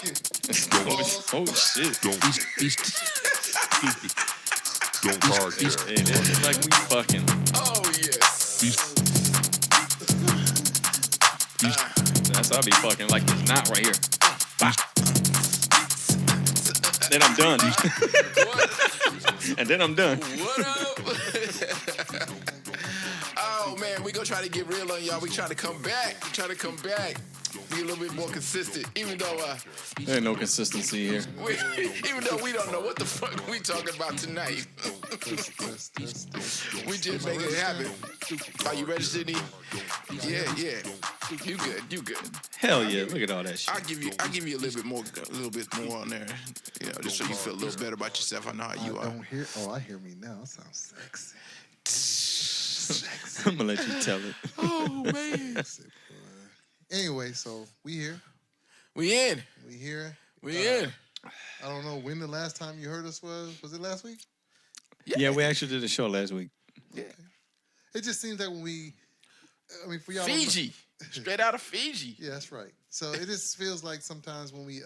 Oh shit! Be stupid. Don't podcast. Hey, this is like we fucking. Oh, yes. That's how I be fucking like this knot right here. Bah. Then I'm done. And then I'm done. What up? Oh, man, we gonna try to get real on y'all. We try to come back. Be a little bit more consistent, even though There ain't no consistency here. even though we don't know what the fuck we talking about tonight. We just make it happen. Are you ready, Sydney? Yeah. You good. Hell yeah! Look at all that shit. I'll give you a little bit more on there. You know, just so you feel a little better about yourself. I know how you are. I hear me now. It sounds sexy. I'm gonna let you tell it. Oh man. Anyway, so we here. We in. We in. I don't know when the last time you heard us was. Was it last week? Yeah, we actually did a show last week. Yeah. It just seems like when for y'all. Fiji. Straight out of Fiji. Yeah, that's right. So it just feels like sometimes when we,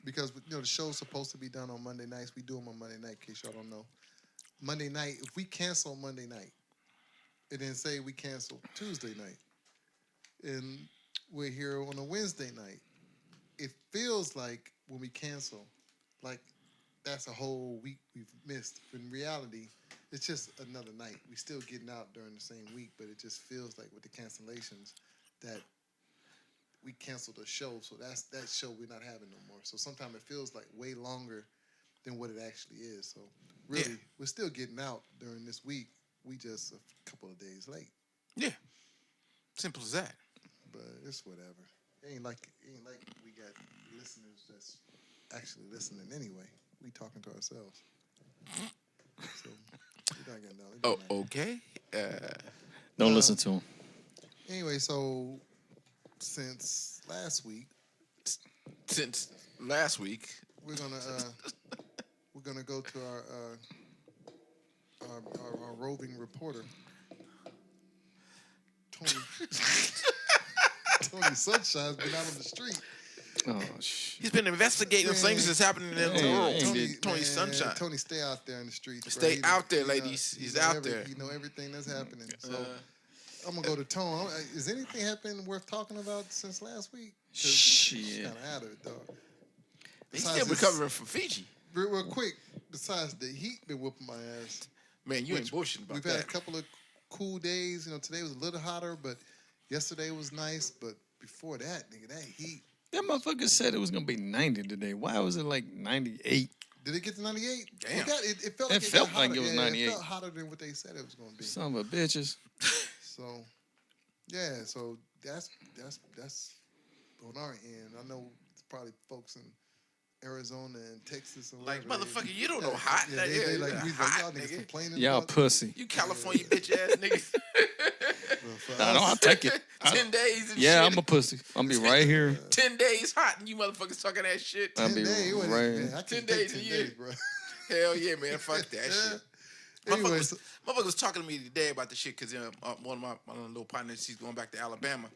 because the show's supposed to be done on Monday nights, we do them on Monday night. In case y'all don't know, Monday night. If we cancel Monday night, and then say we cancel Tuesday night, and we're here on a Wednesday night, it feels like when we cancel, like that's a whole week we've missed. But in reality, it's just another night. We still getting out during the same week, but it just feels like with the cancellations that we canceled a show. So that show we're not having no more. So sometimes it feels like way longer than what it actually is. So really, we're still getting out during this week. We just a couple of days late. Yeah. Simple as that. But it's whatever. It ain't like we got listeners that's actually listening anyway. We talking to ourselves. So we're not getting down. Oh, okay. Don't listen to him. Anyway, so since last week, we're gonna go to our roving reporter, Tony Sunshine's been out on the street. Oh shit! He's been investigating things that's happening in the world. Tony Man, Sunshine. Tony, stay out there in the streets. Stay out there, ladies. He's out there. You know everything that's happening. So I'm gonna go to Tone. Is anything happening worth talking about since last week? Shit. Kind of out of it, dog. He's still recovering from Fiji. Real quick. Besides the heat been whooping my ass. Man, you ain't bullshitting about that. We've had a couple of cool days. Today was a little hotter, but yesterday was nice. But before that, nigga, that heat. That motherfucker said it was gonna be 90 today. Why was it like 98? Did it get to 98? Damn. It felt like it was 98. It felt hotter than what they said it was going to be. Son of a bitches. So, yeah. So that's on our end. I know it's probably folks in Arizona and Texas and like motherfucker, you don't know hot. Yeah, they like hot, y'all niggas complaining. Y'all pussy. You California bitch ass niggas. I know, I'll take it. 10 days and yeah, shit. I'm a pussy. I'll be right here. 10 days hot and you motherfuckers talking that shit. I'll be right. 10 days a year. Bro. Hell yeah, man. Fuck that shit. Anyway, Motherfucker was talking to me today about the shit because one of my little partners, he's going back to Alabama.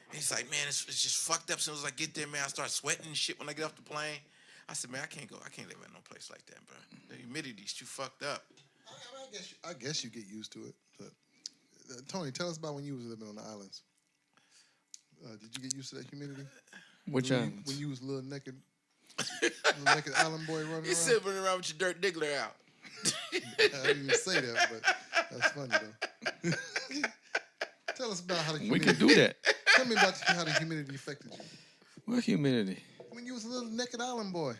And he's like, man, it's just fucked up. As soon as I get there, man, I start sweating and shit when I get off the plane. I said, man, I can't live in no place like that, bro. The humidity's too fucked up. I guess you get used to it. But, Tony, tell us about when you was living on the islands. Did you get used to that humidity? Which islands? When you was a little naked island boy running around? You said running around with your dirt diggler out. I didn't even say that, but that's funny, though. Tell us about how the humidity... We can do that. Tell me about how the humidity affected you. What humidity? When you was a little naked island boy.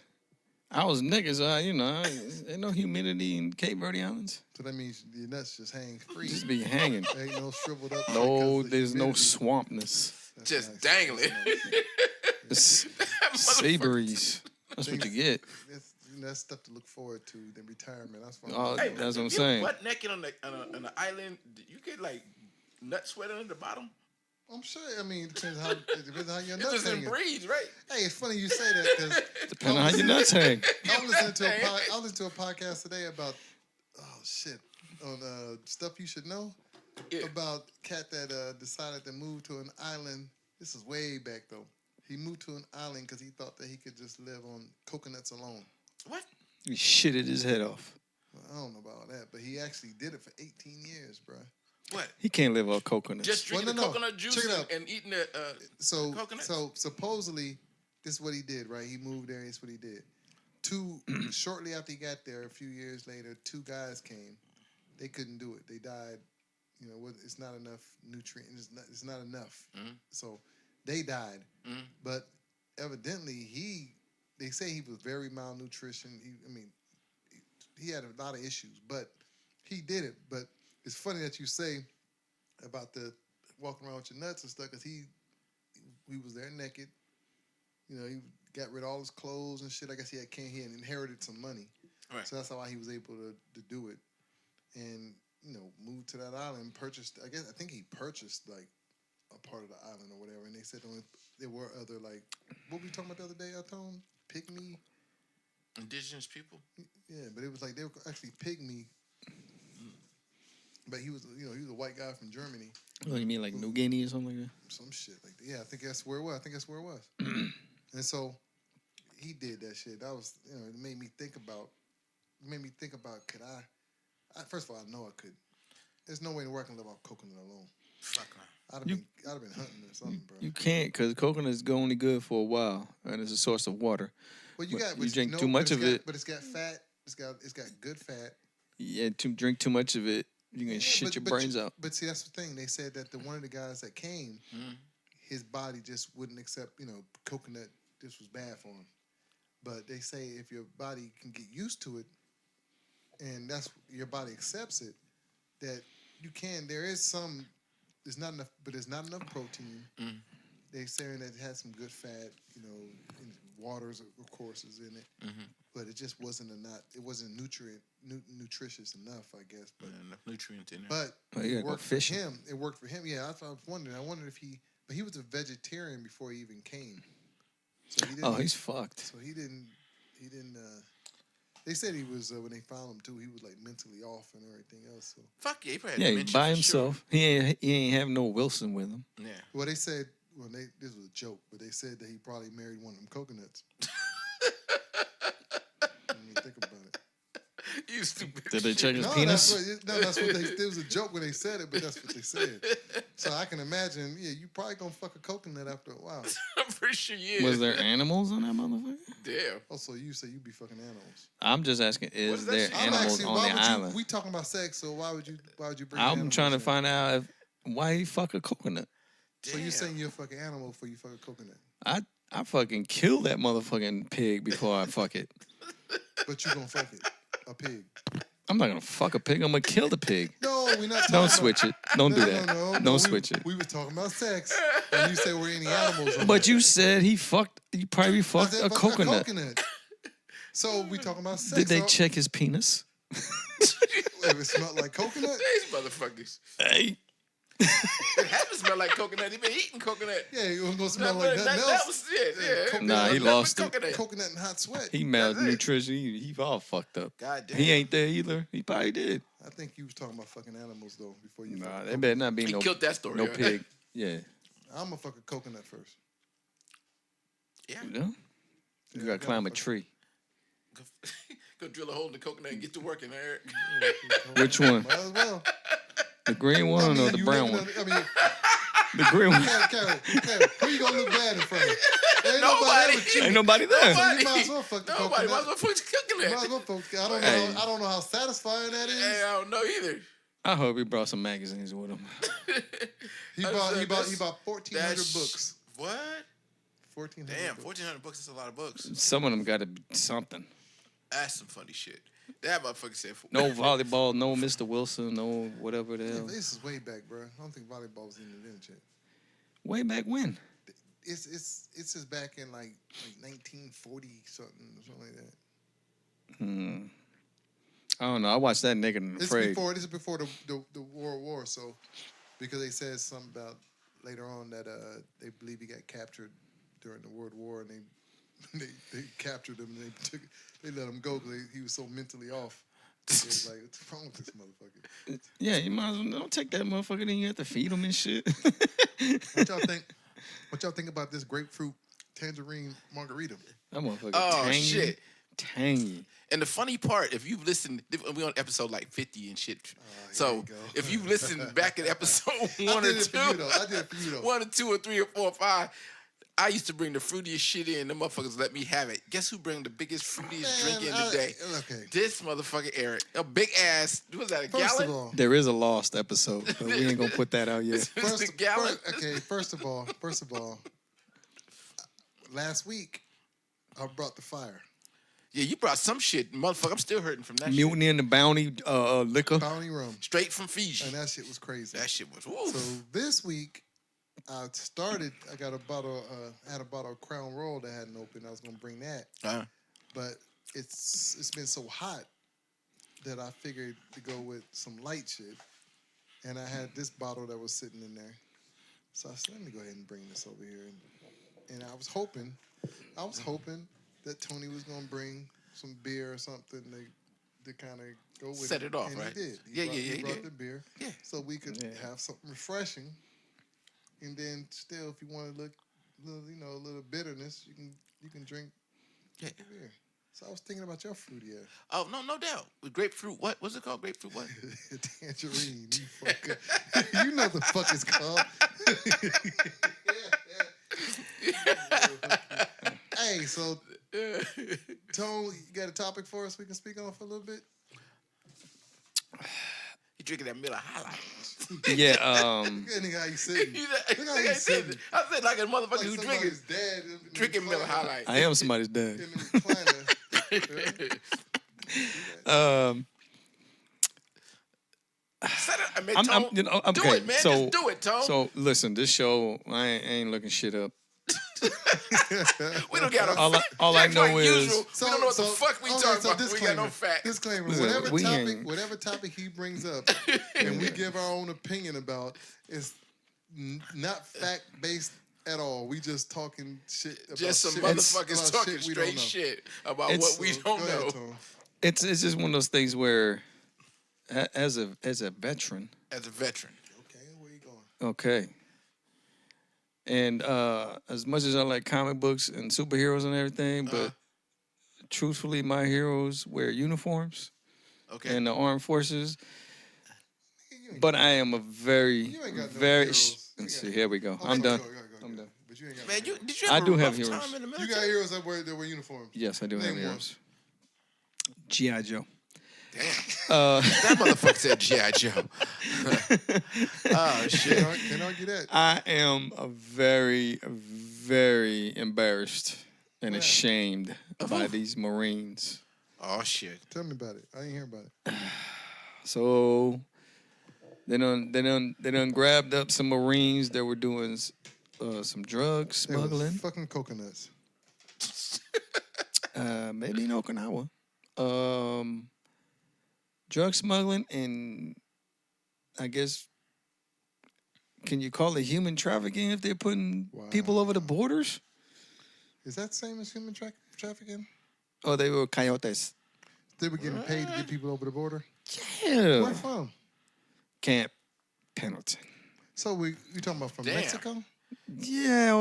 I was niggas, ain't no humidity in Cape Verde Islands. So that means your nuts just hang free. Just be hanging. Ain't no shriveled up. No, there's no swampness. That's just nice. dangling. It's sea breeze. That's what you get. That's stuff to look forward to. The retirement. That's fun. Oh, Hey, that's what I'm if saying. you're butt naked on the island, you get like nut sweat on the bottom. I'm sure. I mean, it depends how your It nuts doesn't hanging. breathe, right? Hey, it's funny you say that because Depending on how your nuts hang. I was listening to a podcast today about on stuff you should know about cat that decided to move to an island. This is way back though. He moved to an island because he thought that he could just live on coconuts alone. What? He shitted his head off. Well, I don't know about that, but he actually did it for 18 years, bro. What? He can't live off coconuts. Just drinking no. coconut juice Check it out. and eating the coconuts? So supposedly, this is what he did, right? He moved there. This is what he did. Shortly after he got there, a few years later, 2 guys came. They couldn't do it. They died. You know, it's not enough nutrients. It's not enough. Mm-hmm. So they died. Mm-hmm. But evidently, they say he was very malnutrition. He had a lot of issues, but he did it. But it's funny that you say about the walking around with your nuts and stuff, because he was there naked. You know, he got rid of all his clothes and shit. I guess he had inherited some money. Right. So that's why he was able to do it. And, you know, moved to that island, purchased, I think he purchased, like, a part of the island or whatever. And they said there were other, like, what were we talking about the other day, Tone? Pygmy? Indigenous people? Yeah, but it was like they were actually pygmy. But he was a white guy from Germany. What do you mean, like New Guinea or something like that? Some shit like that. Yeah, I think that's where it was. And so he did that shit. That was, it made me think about, could I first of all, I know I could. There's no way in the world I can live off coconut alone. Fuck no. I'd have been hunting or something, bro. You can't, because coconut's only good for a while, and it's a source of water. Well, you drink too much of it. But it's got fat. It's got good fat. Yeah, drink too much of it, you can shit your brains out. But see, that's the thing. They said that one of the guys that came, his body just wouldn't accept, coconut. This was bad for him. But they say if your body can get used to it, and your body accepts it, that you can. There's not enough, but there's not enough protein. They're saying that it has some good fat, and waters of course is in it, but it just wasn't nutritious enough, I guess. But enough nutrients in there. But it worked for him. It worked for him. Yeah, I was wondering. I wondered if he was a vegetarian before he even came. So he didn't, he's fucked. So he didn't. They said he was when they found him too. He was like mentally off and everything else. So. Fuck yeah, he probably had dementia by for himself. Sure. He ain't have no Wilson with him. Yeah. Well, they said. This was a joke, but they said that he probably married one of them coconuts. I mean, think about it. You stupid. Did they check his No, penis? that's what they. It was a joke when they said it, but that's what they said. So I can imagine. Yeah, you probably gonna fuck a coconut after a while. I'm pretty sure you is. Was there animals on that motherfucker? Damn. Also, you say you be fucking animals. I'm just asking, is there shit? animals on the island? We talking about sex, so why would you bring? I'm trying to in? find out why he fuck a coconut. So you saying you're a fucking animal before you fuck a coconut? I fucking kill that motherfucking pig before I fuck it. But you gonna fuck it, a pig? I'm not gonna fuck a pig. I'm gonna kill the pig. No, we're not. Don't switch it. Don't do that. No, Don't switch it. We was talking about sex, and you said we're any animals. But you said he probably fucked a coconut. So we talking about sex. Did they check his penis? If it smelled like coconut? These motherfuckers. Hey. It had to smell like coconut. He been eating coconut. Yeah, it was gonna smell like nothing else. That was it. Yeah. Nah, he lost it. Coconut and hot sweat. He malnutrition. He all fucked up. God damn. He ain't there either. He probably did. I think you was talking about fucking animals though before you. Nah, there better not be He no killed that story. no right? pig. Yeah. I'm gonna fuck a coconut first. Yeah. You know? You gotta climb a tree. Go drill a hole in the coconut and get to working, Eric. Which one? Might as well. The green one or the you brown living one? on- The green one. Karen, who you gonna look bad in front of? Ain't Nobody. Else but you. Ain't nobody there. So you might as well fuck the Nobody. coconut. Might as well put your You might as coconut. well fuck. Hey. I don't know how satisfying that is. Hey, I don't know either. I hope he brought some magazines with him. He bought 1,400 books. What? 1,400. Damn, books. 1,400 books. That's a lot of books. Some of them got to be something. That's some funny shit. That motherfucker said. No volleyball, no Mr. Wilson, no whatever the Yeah, hell. this is way back, bro. I don't think volleyball was even invented yet. Way back when? It's just back in like 1940 something or something like that. I don't know. I watched that Naked and This Afraid. is before the World War. So because they said something about later on that they believe he got captured during the World War and they captured him and they let him go because he was so mentally off. It was like, what's wrong with this motherfucker? Yeah, you might as well don't take that motherfucker. Then you have to feed him and shit. What y'all think? What y'all think about this grapefruit tangerine margarita. That motherfucker Oh, tangy. shit. Tangy. And the funny part, if you've listened, we on episode like 50 and shit. here So you go. if you've listened back at episode I one or did it two, for you though. I did it for you though. 1 or 2 or 3 or 4 or 5, I used to bring the fruitiest shit in. The motherfuckers let me have it. Guess who bring the biggest, fruitiest drink in today? Okay. This motherfucker Eric. A big ass, what was that, a First gallon? of all, There is a lost episode, but we ain't gonna put that out yet. It's the gallon. First of all, last week I brought the fire. Yeah, you brought some shit. Motherfucker, I'm still hurting from that shit. Mutiny in the Bounty liquor. Bounty rum. Straight from Fiji. And that shit was crazy. That shit was, woo. So this week, I got a bottle, had a bottle of Crown Royal that hadn't opened. I was gonna bring that, but it's been so hot that I figured to go with some light shit, and I had this bottle that was sitting in there. So I said, let me go ahead and bring this over here, and I was hoping that Tony was gonna bring some beer or something to kind of go with Set it off, and right? He did. He brought the beer, so we could have something refreshing. And then still, if you want to a little bitterness, you can drink beer. So I was thinking about your fruity ass. Oh, no doubt. With grapefruit, what's it called? Grapefruit what? Tangerine. You fucker. You know the fuck it's called. Hey, so Tone, you got a topic for us we can speak on for a little bit? You drinking that Miller High Life. Yeah. Look at nigga how you sitting. Look how you sitting. I said like a motherfucker Like who somebody's dad drinking Miller High Life. I am somebody's dad. In the recliner. Set it, I mean, I'm Tone, okay. do it, man. So, Just do it, Tone. So listen, this show, I ain't looking shit up. We don't got all I know is we don't know what the fuck we talking about. We got no facts. Disclaimer: Listen, whatever topic he brings up, and we give our own opinion about, is not fact based at all. We just talking shit about Just some shit, motherfuckers about talking shit we don't straight know. shit about It's- what we So, don't go ahead, know. Tone. it's just one of those things where, as a veteran, As a veteran, Okay, where you going? okay. And as much as I like comic books and superheroes and everything, but truthfully, my heroes wear uniforms okay. in the armed forces. You ain't But I am a very, You ain't got no very. heroes. Let's You see, got- here we go. Okay, I'm done. go. I'm done. But you ain't got Man, no did you I have do a have rough heroes. time in the You military? got heroes that wear uniforms. Yes, I do have Name one. heroes. G.I. Joe. Damn. That motherfucker said G.I. Joe. Oh, shit. Can't argue that. I am a very, very embarrassed and Wow. ashamed by these Marines. Oh, shit. Tell me about it. I didn't hear about it. So they done grabbed up some Marines that were doing some drug They was smuggling. fucking coconuts. Maybe in Okinawa. Drug smuggling and I guess can you call it human trafficking if they're putting people over the borders? Is that same as human trafficking? Oh, they were coyotes. They were getting paid to get people over the border. Yeah. Where from? Camp Pendleton. So you talking about from Damn. Mexico? Yeah,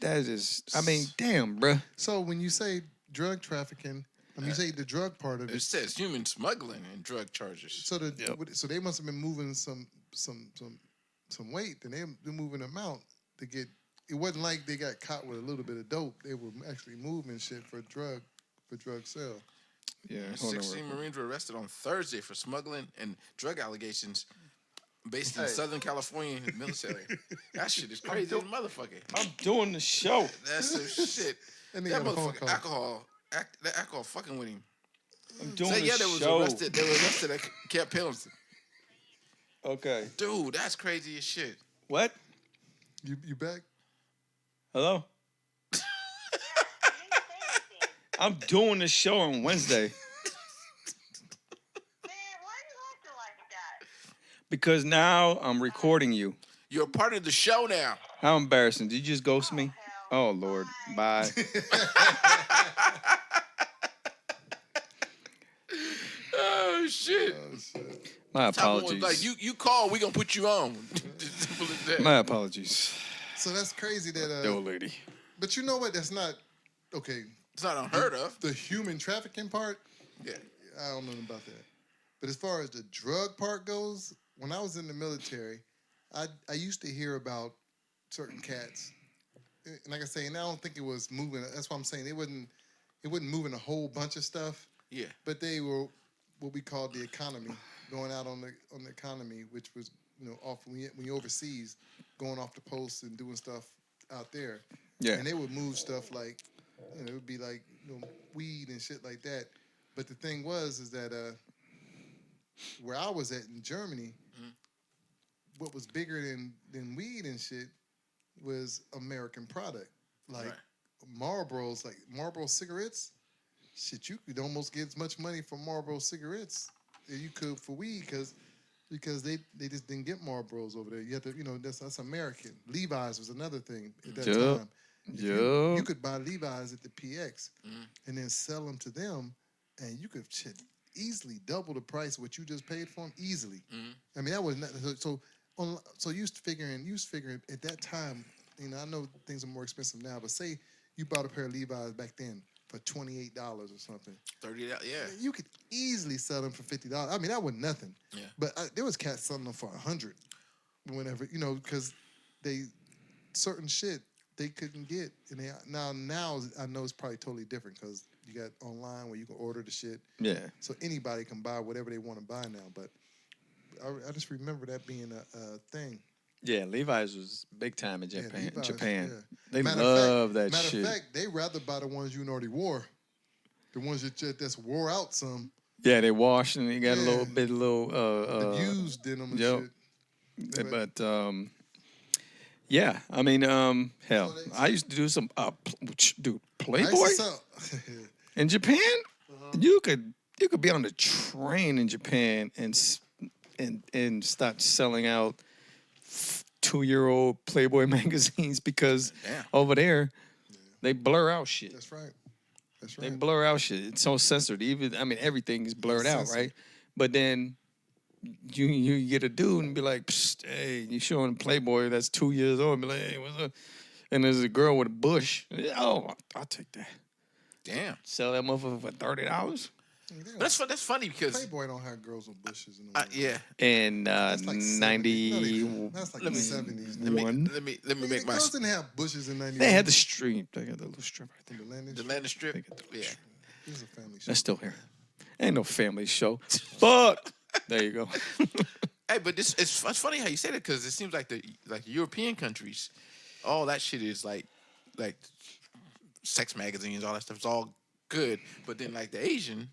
that is, I mean, damn, bruh. So when you say drug trafficking, I mean you say the drug part of It it. says human smuggling and drug charges. So so they must have been moving some weight, and they're moving them out to get. It wasn't like they got caught with a little bit of dope. They were actually moving shit for drug sale. Yeah, hold on. 16 Marines were arrested on Thursday for smuggling and drug allegations based in Southern California military. That shit is crazy as a motherfucker. I'm doing the show. That's some shit. And they That got a phone motherfucker call. that alcohol fucking with him. I'm doing Say, the yeah, they was show. arrested. They were arrested at Camp Pendleton. Okay. Dude, that's crazy as shit. What? You back? Hello? I'm doing the show on Wednesday. Man, why you acting like that? Because now I'm recording you. You're a part of the show now. How embarrassing. Did you just ghost me? Oh, Lord. Bye. Oh shit. My Top one, apologies. like you call, we gonna put you on. Simple as that. My apologies, So that's crazy that the old lady. But you know what? That's not okay. It's not unheard of. The human trafficking part, Yeah. I don't know about that. But as far as the drug part goes, when I was in the military, I used to hear about certain cats, and like I say, and I don't think it was moving. That's what I'm saying. It wasn't moving a whole bunch of stuff, Yeah. but they were what we called the economy, going out on the economy, which was off when you overseas, going off the post and doing stuff out there. Yeah. And they would move stuff like, it would be like weed and shit like that. But the thing is that where I was at in Germany, what was bigger than weed and shit was American product, like Marlboros, like Marlboro cigarettes. Shit, you could almost get as much money for Marlboro cigarettes as you could for weed because they just didn't get Marlboros over there. You have to, that's American. Levi's was another thing at that time. You could buy Levi's at the PX and then sell them to them, and you could easily double the price of what you just paid for them easily. I mean, that was not so. So you was figuring at that time. I know things are more expensive now, but say you bought a pair of Levi's back then for $28 or something. $30, yeah. You could easily sell them for $50. I mean, that was nothing. Yeah. But there was cats selling them for $100, whenever because they certain shit they couldn't get, and now I know it's probably totally different because you got online where you can order the shit. Yeah. So anybody can buy whatever they want to buy now. But I just remember that being a thing. Yeah, Levi's was big time in Japan. Levi's, Japan. yeah. They love that matter shit. Matter of fact, they rather buy the ones you already wore, the ones that's wore out some. Yeah, they washed and they got a little the used denim and shit. But yeah, I mean, hell, I used to do some Playboy in Japan. You could be on the train in Japan and start selling out 2-year-old Playboy magazines because over there they blur out shit. That's right. They blur out shit. It's so censored. Everything is blurred out, right? But then you get a dude and be like, psst, hey, you showing Playboy that's 2 years old. And be like, hey, what's up? And there's a girl with a bush. Oh, I'll take that. Damn. Sell that motherfucker for $30. That's funny because Playboy don't have girls with bushes in the yeah. And that's like 90. That's like the 70s. Let me make my. Girls didn't have bushes in 91. They had the strip. They got the little strip right there. The landing strip. Yeah. This is a family show. That's still here. Ain't no family show. Fuck. There you go. Hey, but it's funny how you said it because it seems like the European countries, all that shit is like sex magazines, all that stuff. It's all good, but then like the Asian.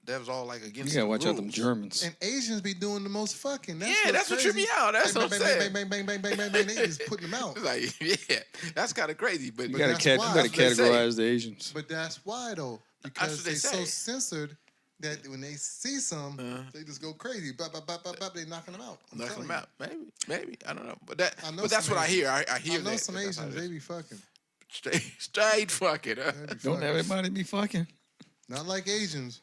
That was all like against. You gotta watch out rules. them Germans. And Asians be doing the most fucking. That's what tripped me out. That's what I'm saying. Bang, bang, bang, bang, bang, bang. They just putting them out. It's like, yeah, that's kind of crazy. But You gotta, that's why. you gotta That's what categorize the Asians. But that's why though, That's because what they they're so say. censored that when they see some, they just go crazy. Bop, bop, bop, bop, bop. They knocking them out. knocking them out. Maybe I don't know. But that's some what I hear. Asians. I hear I know that. some But that's how Asians. it They is. be fucking. Straight fucking. They be Don't fucking. everybody be fucking? Not like Asians.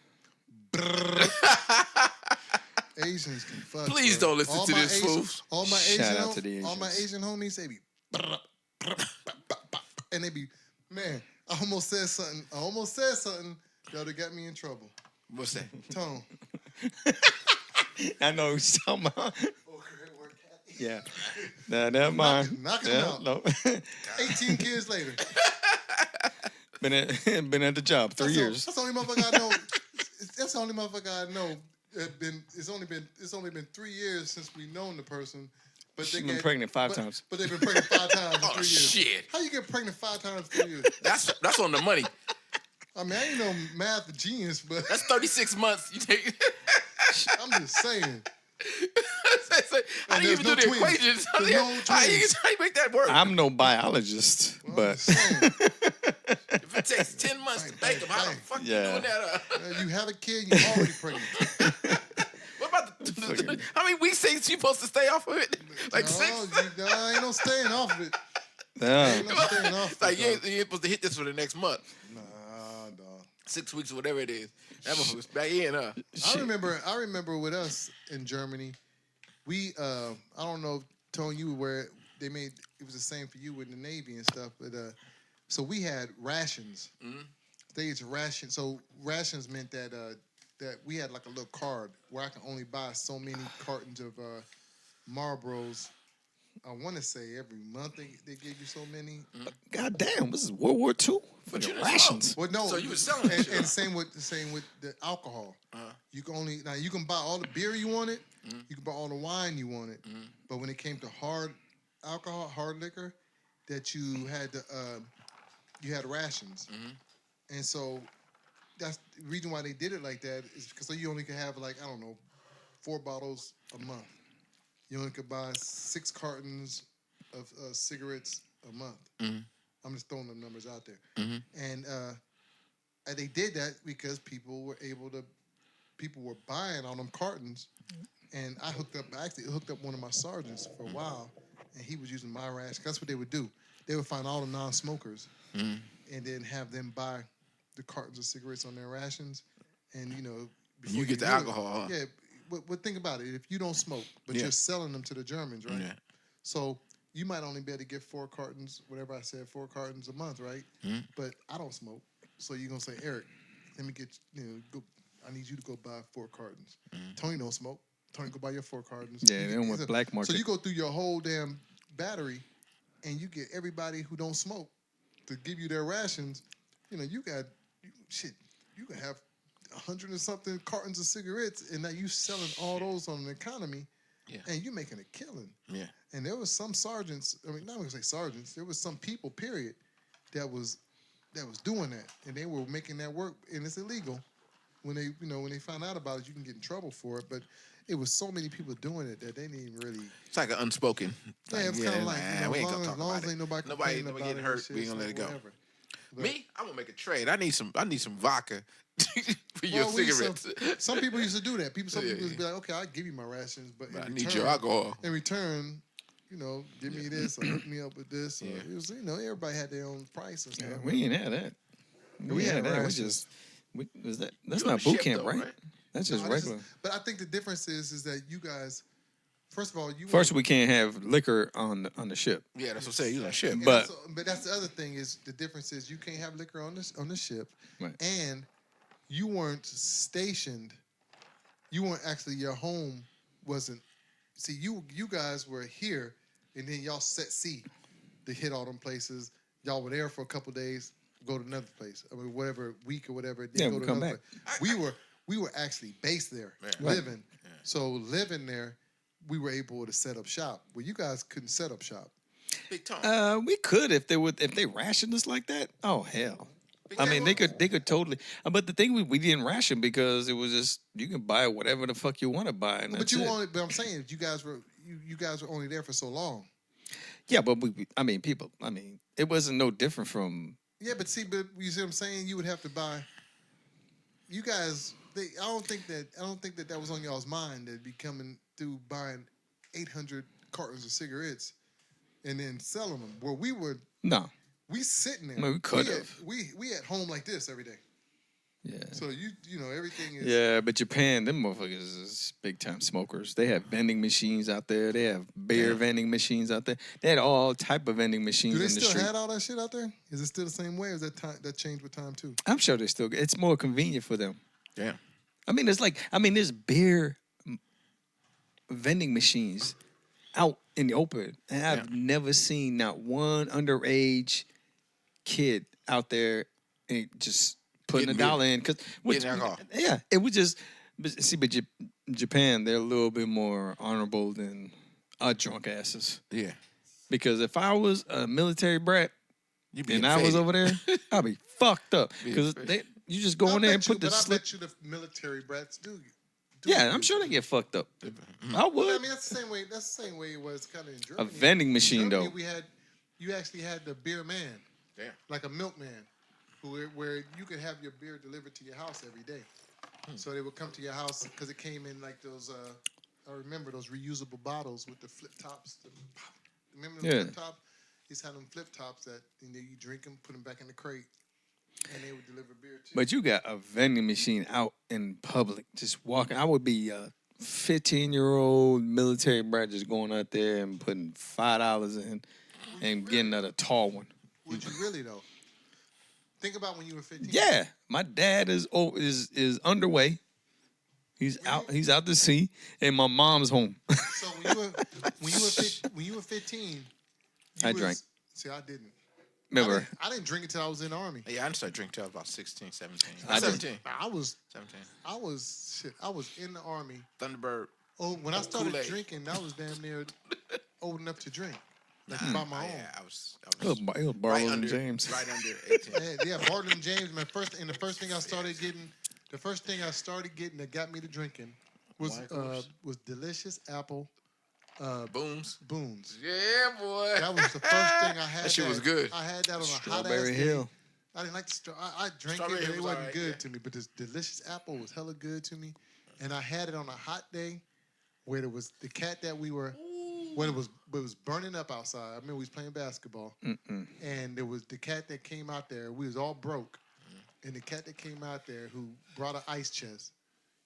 Asians can fuck. Please bro. don't listen All to my this, Asian- fools. All my Shout Asian, out to the all my Asians. Asian homies, they be, and they be, man. I almost said something. Yo, they got me in trouble. What's that? Tone. I know who's talking about. Yeah. Nah, never mind. Knock him out. No. 18 kids later. been at the job 3 years. That's the only motherfucker I know. That's the only motherfucker I know. It's only been 3 years since we known the person. But She's been pregnant five but- times. But they've been pregnant 5 times in 3 years. Shit. How you get pregnant 5 times in 3 years? That's on the money. I mean, I ain't no math genius, but That's 36 months. You take. I'm just saying. How do you even do the twins. equations? How do There's you no twins. how you make that work? I'm no biologist, I'm but just saying. If it takes 10 months to make them, how the bang. fuck Yeah. you doing that? You have a kid, you're already pregnant. What about the how many weeks are you supposed to stay off of it? Like No, 6? ain't no staying off of it. yeah. Ain't no staying off of Like you it. ain't supposed to hit this for the next month, Nah, dog. 6 weeks or whatever it is. That motherfucker's back in, huh? I remember with us in Germany, we I don't know if Tone you were where they made it was the same for you with the Navy and stuff, but So we had rations. Mhm. They used rations. So rations meant that that we had like a little card where I can only buy so many cartons of Marlboros. I want to say every month they gave you so many. God damn, this is World War II. But you Fucking didn't rations. Well, no. So you was selling that and, shit. and same with the alcohol. You can only now you can buy all the beer you wanted. You can buy all the wine you wanted. But when it came to hard alcohol, hard liquor, that you had to you had rations. And so that's the reason why they did it like that is because you only could have like, I don't know, 4 bottles a month. You only could buy 6 cartons of cigarettes a month. I'm just throwing the numbers out there. And they did that because people were buying on them cartons. And I actually hooked up one of my sergeants for a while, and he was using my ration. That's what they would do. They would find all the non-smokers and then have them buy the cartons of cigarettes on their rations. And, before You get the knew it- alcohol, huh? Yeah, but think about it. If you don't smoke, but Yeah. you're selling them to the Germans, right? Yeah. So you might only be able to get 4 cartons, whatever I said, 4 cartons a month, right? But I don't smoke. So you're going to say, Eric, let me get, I need you to go buy 4 cartons. Tony don't smoke. Tony, go buy your 4 cartons. Yeah, they don't want black market. So you go through your whole damn battery and you get everybody who don't smoke to give you their rations. You can have 100 and something cartons of cigarettes, and now you selling all those on the economy, and you making a killing. Yeah. And there was some sergeants. I mean, not gonna say sergeants. There was some people, period, that was doing that, and they were making that work, and it's illegal. When they found out about it, you can get in trouble for it. But it was so many people doing it that they didn't even really. It's like an unspoken. Yeah, it's kind of like we ain't as gonna talk long about as ain't nobody Nobody complaining about getting it hurt. and shit, We ain't gonna let it's it like go. whatever. But- Me, I'm gonna make a trade. I need some vodka for your Well, we used to- cigarettes. some people used to do that. Some Yeah, people used to yeah. be like, okay, I'll give you my rations, but I in need return, your alcohol. In return, give me this or hook me up with this. Or, Yeah. it was, everybody had their own price and stuff. Yeah, we ain't had that. We had that. rations. That's You on not the boot ship, camp, though, right? right? That's just No, this regular. but I think the difference is that you guys, first of all, First, we can't have liquor on the ship. Yeah, that's what I'm saying. You on ship. and but- but that's the other thing is the difference is you can't have liquor on the ship, Right. and you weren't stationed. You weren't actually your home wasn't. See, you guys were here, and then y'all set sea to hit all them places. Y'all were there for a couple days, go to another place. I mean, whatever week or whatever. Then Yeah, go we to come another back. place. We were actually based there, Yeah. living. So living there, we were able to set up shop. Well, you guys couldn't set up shop. Big Tom. We could if they rationed us like that. Oh hell. I mean, they could totally. But the thing we didn't ration because it was just you can buy whatever the fuck you want to buy, and But that's you it. only. But I'm saying you guys were only there for so long. Yeah, but people. I mean, it wasn't no different from. Yeah, but you see what I'm saying? You would have to buy. You guys, I don't think that was on y'all's mind. That'd be coming through buying 800 cartons of cigarettes and then selling them. Where we were, No. we sitting there. I mean, we could have. We at home like this every day. Yeah. So everything is. Yeah, but Japan, them motherfuckers is big time smokers. They have vending machines out there. They have beer vending machines out there. They had all type of vending machines Do they in the still street. have all that shit out there? Is it still the same way, or is that changed with time too? I'm sure they still. It's more convenient for them. Yeah. I mean, there's beer vending machines out in the open, and I've never seen not one underage kid out there and just putting Getting a dollar in because Getting alcohol. yeah, it was just but Japan they're a little bit more honorable than our drunk asses. Yeah. Because if I was a military brat You be and I was faded. over there, I'd be fucked up Be because faded. you just go in there and put the But I slip. bet you the military brats do. Yeah, I'm sure they get fucked up. I Well, I would. mean, that's the same way. That's the same way it was kind of in A Germany. vending machine In Germany, though. you actually had the beer man, Damn. like a milkman, where you could have your beer delivered to your house every day. So they would come to your house because it came in like those. I remember those reusable bottles with the flip tops. Remember the flip top? He's had them flip tops that you drink them, put them back in the crate, and they would deliver beer to you. But you got a vending machine out in public, just walking. I would be a 15-year-old military brat just going out there and putting $5 in and getting another tall one. Would you really though? Think about when you were 15. Yeah, my dad is underway. He's out to sea, and my mom's home. So when you were 15, I drank. See, I didn't. Remember, I didn't drink until I was in the Army. Yeah, I didn't start drinking till I was about 16, 17. I did. 17. I was 17. I was in the Army. Thunderbird. Oh, when I started Kool-Aid. drinking, I was damn near old enough to drink. Like by my own. Yeah, I was it was right Barlow under and James. Right under 18. Yeah, Barton and James. The first thing I started getting that got me to drinking was delicious apple Booms. boons. Yeah, boy. That was the first thing I had. That shit was good. I had that on a hot ass Strawberry day. Hill. I didn't like the I drank Strawberry it, but Hill it was wasn't alright, good yeah. to me. But this delicious apple was hella good to me, and I had it on a hot day where there was the cat that we were. When it was burning up outside. I remember we was playing basketball, and there was the cat that came out there. We was all broke, and the cat that came out there who brought an ice chest.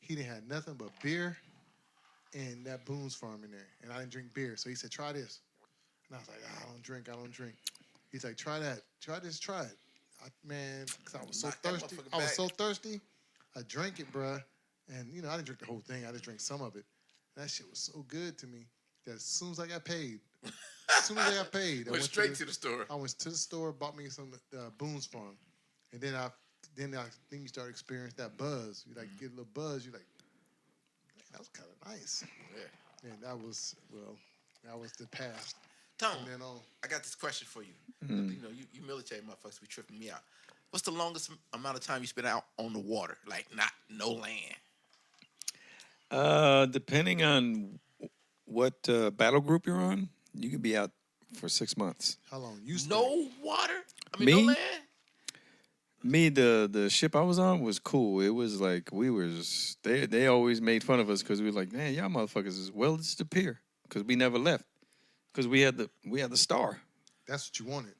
He didn't have nothing but beer and that Boone's Farm in there, and I didn't drink beer. So he said, "Try this," and I was like, "I don't drink." He's like, "Try that. Try this. Try it." Man, because I was so Knock that thirsty. motherfucker I was back. so thirsty. I drank it, bruh, and I didn't drink the whole thing. I just drank some of it. That shit was so good to me. That as soon as I got paid, I Went straight to the store. I went to the store, bought me some Boone's Farm, and then I think you start experiencing that buzz. You like get a little buzz. You like, man, that was kind of nice. Yeah. And that was the past. Tom, From then on. I got this question for you. You know, you military motherfuckers be tripping me out. What's the longest amount of time you spent out on the water? Like, no land. Depending on what battle group you're on, you could be out for 6 months. How long? You stayed? No water? I mean, Me? no land? Me, the ship I was on was cool. It was like they always made fun of us because we were like, man, y'all motherfuckers as well as the pier because we never left because we had the star. That's what you wanted.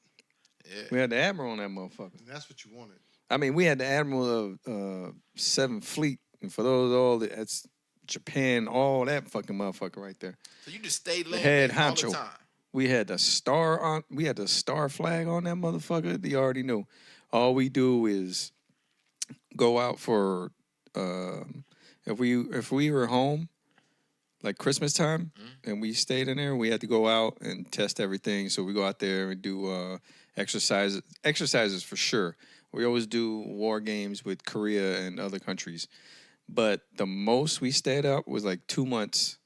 Yeah. We had the admiral on that motherfucker. That's what you wanted. I mean, we had the admiral of 7th Fleet, and for those that's Japan, all that fucking motherfucker right there. So you just stayed land Head all honcho. the time. We had the star flag on that motherfucker. They already knew. All we do is go out for if we were home like Christmas time and we stayed in there, we had to go out and test everything. So we go out there and do exercises for sure. We always do war games with Korea and other countries. But the most we stayed out was like 2 months.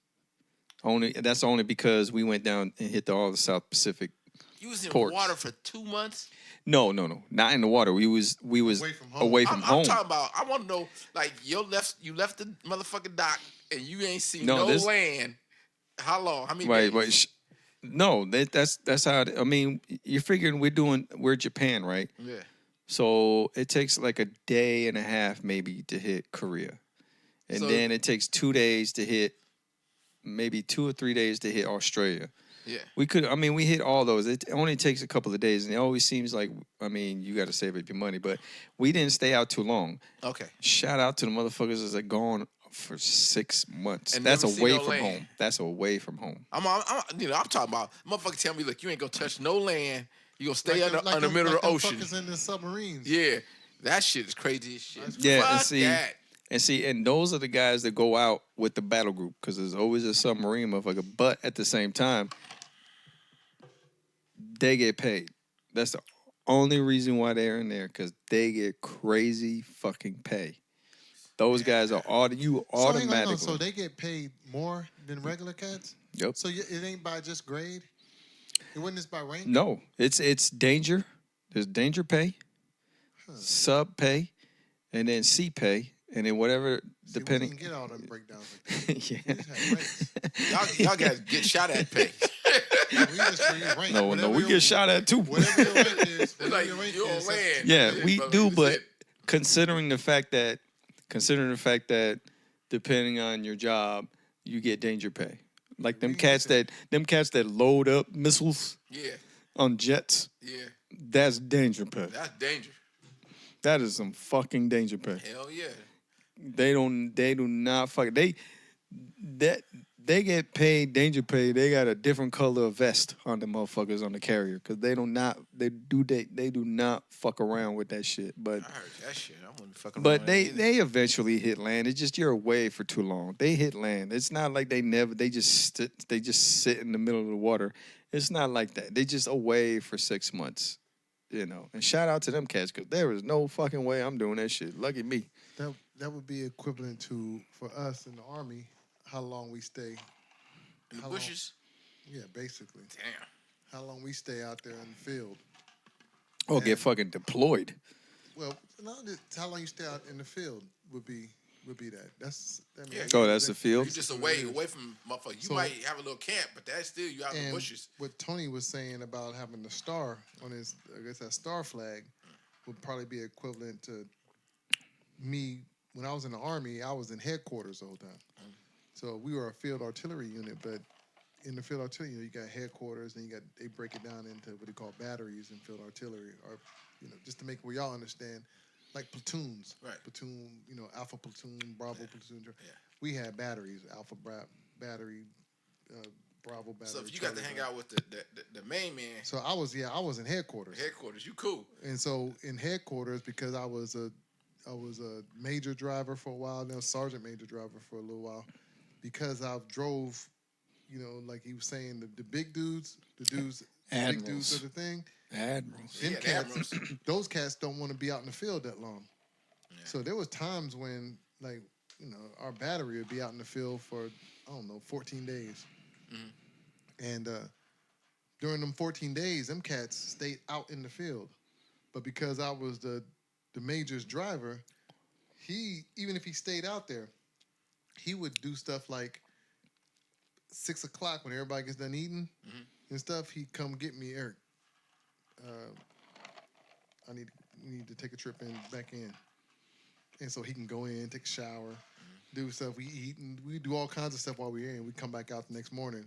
That's only because we went down and hit all the South Pacific. You was in ports. water for 2 months? No, not in the water. We was Away from home. away from I'm home. talking about, I want to know, like, you left the motherfucking dock and you ain't seen No, no this- land. How long? How many Right, days? No, that's how. I mean, you're figuring we're Japan, right? Yeah. So it takes like a day and a half maybe to hit Korea, and So- then it takes 2 days to hit, maybe 2 or 3 days to hit Australia. Yeah. We hit all those. It only takes a couple of days, and it always seems like, you got to save up your money. But we didn't stay out too long. Okay. Shout out to the motherfuckers that gone for 6 months. And That's never see away no from land. home. That's away from home. I'm talking about, motherfucker tell me, look, you ain't gonna touch no land. You gonna stay Like in the middle of the ocean. Fuckers in the submarines. Yeah. That shit is crazy as shit. Yeah, Fuck and see, that. and those are the guys that go out with the battle group because there's always a submarine motherfucker. But at the same time, they get paid. That's the only reason why they're in there because they get crazy fucking pay. Those guys are automatically. So they get paid more than regular cats? Yep. So it ain't by just grade? It wasn't just by rank? No, it's danger. There's danger pay, sub pay, and then C pay, and then whatever See, depending. we didn't get all them breakdowns like that. Yeah. We just had ranks. Y'all guys get shot at pay. We just read rank. No, Whatever we your- get shot at too. Whatever your rank is, whatever Like, your rank you on is, land. Yeah, we brother, do, that's but it. considering the fact that depending on your job, you get danger pay. Like them cats that load up missiles Yeah. on jets, Yeah. that's danger pay. That's danger. That is some fucking danger pay. Hell yeah. They do not fuck they get paid danger pay. They got a different color of vest on the motherfuckers on the carrier because they do not fuck around with that shit. But I heard that shit. I wouldn't fucking. but they eventually hit land. It's just you're away for too long. They hit land. It's not like they just sit in the middle of the water. It's not like that. They just away for 6 months. You know, and shout out to them cats because there is no fucking way I'm doing that shit. Lucky me. That would be equivalent to for us in the Army how long we stay in the how bushes. Yeah, basically. Damn. How long we stay out there in the field. Or get fucking deployed. Well, no, how long you stay out in the field would be that. That's the field. You just away from motherfucker. You might have a little camp, but that's still you out in the bushes. What Tony was saying about having the star on his, I guess that star flag would probably be equivalent to me when I was in the Army. I was in headquarters the whole time, so we were a field artillery unit. But in the field artillery, you got headquarters, and they break it down into what they call batteries in field artillery, or just to make where y'all understand. Like platoons, right? Platoon, Alpha platoon, Bravo platoon. Yeah. We had batteries, Alpha battery, Bravo battery. So if you got to hang out with the main man. So I was in headquarters. Headquarters, you cool. And so in headquarters, because I was a major driver for a while, then sergeant major driver for a little while, because I've drove, like he was saying, the big dudes, Admirals. big dudes are the thing. Admirals. Admirals. Those cats don't want to be out in the field that long. Yeah. So there was times when, our battery would be out in the field for, 14 days. Mm-hmm. And during them 14 days, them cats stayed out in the field. But because I was the major's driver, even if he stayed out there, he would do stuff like 6 o'clock when everybody gets done eating and stuff. He'd come get me, Eric. I need to take a trip back in, and so he can go in, take a shower, do stuff. We eat and we do all kinds of stuff while we're in. We come back out the next morning.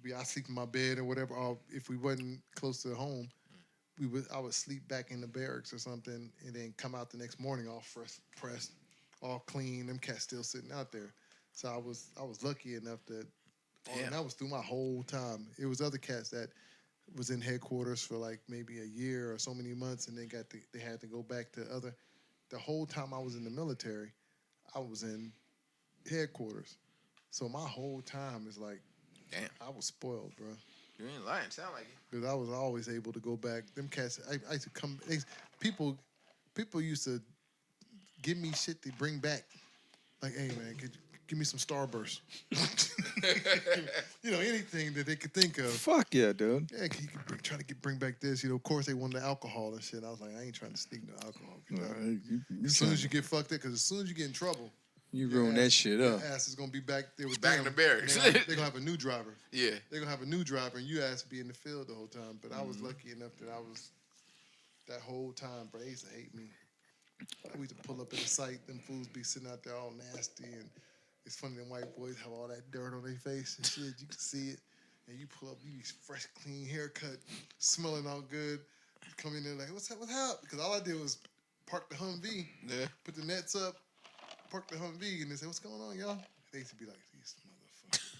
I sleep in my bed or whatever. Or if we wasn't close to home, I would sleep back in the barracks or something, and then come out the next morning all fresh, pressed, all clean. Them cats still sitting out there. So I was lucky enough that, and that was through my whole time. It was other cats that was in headquarters for like maybe a year or so many months, and they had to go back to other. The whole time I was in the military, I was in headquarters, so my whole time is like, damn, I was spoiled, bro. You ain't lying, sound like it. Because I was always able to go back. Them cats, I used to come. People used to give me shit to bring back. Like, hey man, could you give me some Starburst? Anything that they could think of. Fuck yeah, dude. Yeah, you could try to bring back this. Of course they wanted the alcohol and shit. I was like, I ain't trying to sneak no alcohol. As soon as you get fucked up, because as soon as you get in trouble, you ruin that shit up. Your ass is gonna be back there with back them, in the barracks. They're gonna have a new driver. Yeah, they're gonna have a new driver, and you ass to be in the field the whole time. But I was lucky enough that I was that whole time. But they used to hate me. We used to pull up at the site. Them fools be sitting out there all nasty, and it's funny them white boys have all that dirt on their face and shit. You can see it, and you pull up, you be fresh, clean haircut, smelling all good. You come in there like, what's up? What's up? Because all I did was park the Humvee, put the nets up, park the Humvee, and they say, what's going on, y'all? They used to be like, these motherfuckers,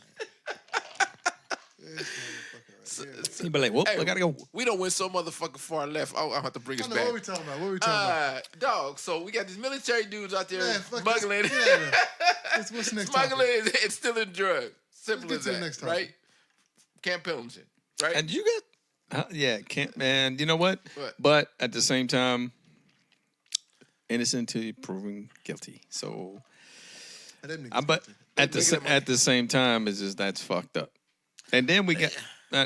man. This motherfucker right here. He'd be like, whoop, I gotta go. We don't went so motherfucking far left. I'll have to bring us back. What we talking about? Dog, so we got these military dudes out there smuggling. What's next smuggling and stealing drugs. Simple as that, next right? Camp Pendleton, right? And you get, can't, man, you know what? What? But at the same time, innocent till proven guilty. So, but at the same time, it's just that's fucked up. And then we got,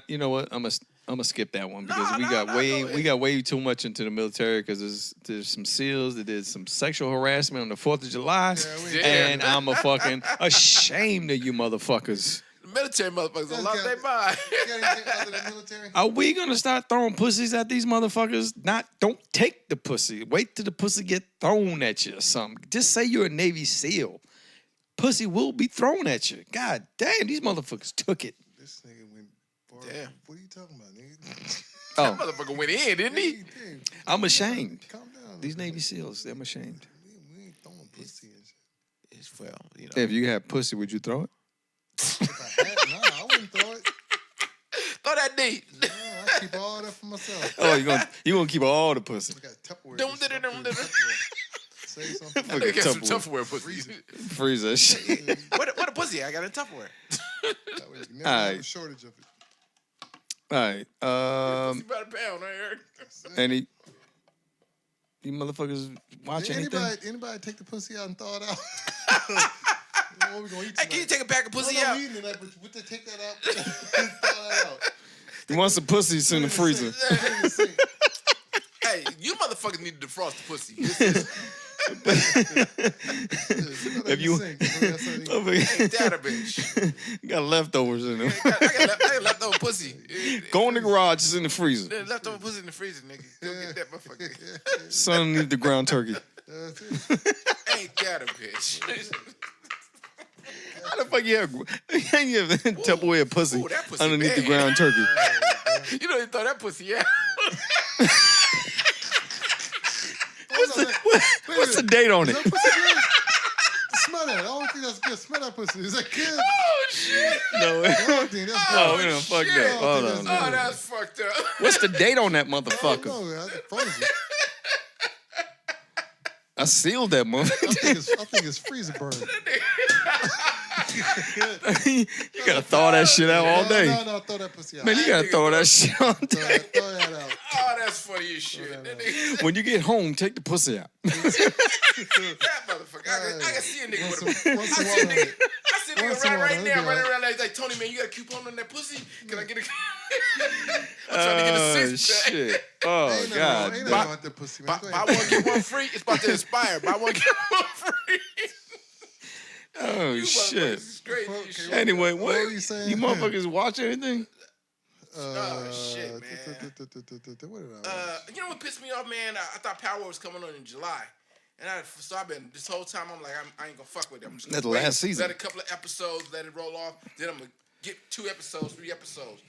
you know what? I'm gonna skip that one because we got way too much into the military because there's some SEALs that did some sexual harassment on the 4th of July, and I'm a fucking ashamed of you motherfuckers. The military motherfuckers lost their mind. Are we gonna start throwing pussies at these motherfuckers? Don't take the pussy. Wait till the pussy get thrown at you or something. Just say you're a Navy SEAL. Pussy will be thrown at you. God damn, these motherfuckers took it. This nigga went far. Damn. What are you talking about, nigga? That motherfucker went in, didn't he? I'm ashamed. Calm down. These Navy SEAls, I'm ashamed. We ain't throwing pussy and shit. It's well, If you had pussy, would you throw it? If I had, nah, I wouldn't throw it. Throw that D. No, I keep all that for myself. Oh, you gonna keep all the pussy? I got Tupperware. Dum, this dum, shit. dum, I'm dum, putting dum. Tupperware. Say something. Fucking I got some Tupperware. Tupperware pussy. Freeze that shit. What a pussy I got in Tupperware. That way you can never All have right. a shortage of it. All right. Pussy by the pound, right, Eric? Any you motherfuckers watch Did anything? anybody take the pussy out and thaw it out? What we gonna eat Hey, can you tonight? take a pack of pussy No, out? we eating tonight, but would they take that out? Thaw that out. You want some pussy? It's in the freezer. Put it in the sink. Hey, you motherfuckers need to defrost the pussy. If you Ain't That a bitch. got leftovers in them, I got leftover pussy. go in the garage. It's in the freezer. Leftover pussy in the freezer, nigga. Go get that motherfucker. Son need the ground turkey. Ain't that a bitch? How the fuck you have Tupperware pussy Ooh, that pussy underneath the bad. ground turkey? You know they throw that pussy out. What's the date on Is it? that pussy good? Smell that. I don't think that's good. Smell that pussy. Is that good? Oh shit. No. I don't think that's Oh, good. we done fucked shit. up. Hold Oh, on. Oh, that's fucked up. What's the date on that I motherfucker? don't know. I frozen. I sealed that motherfucker. I think it's freezer burn. You gotta thaw that shit out all day. No, throw that pussy out. Man, you gotta throw that shit all Throw day. that out. Oh, that's funny as shit. That nigga- When you get home, take the pussy out. that motherfucker. I can see a nigga with a. Once in a while, I see a Once nigga in a while, right it'll now, be running all around like Tony, man, you got a coupon on that pussy? Can I get a? I'm trying to get a Oh six pack. shit! Oh ain't nothing god! wrong. Ain't nothing wrong with that pussy, man. Buy, Go buy ahead. one get one free. It's about to expire. Buy one get one free. Oh You shit! motherfuckers is crazy as Okay, shit. Anyway, What what were you saying? you motherfuckers watch anything? Oh, shit, man. What did I watch? You know what pissed me off, man? I thought Power was coming on in July. And I've been, this whole time, I'm like, I ain't gonna fuck with it. I'm just gonna That's the wait, last season. Let a couple of episodes, let it roll off. Then I'm gonna get 2 episodes, 3 episodes.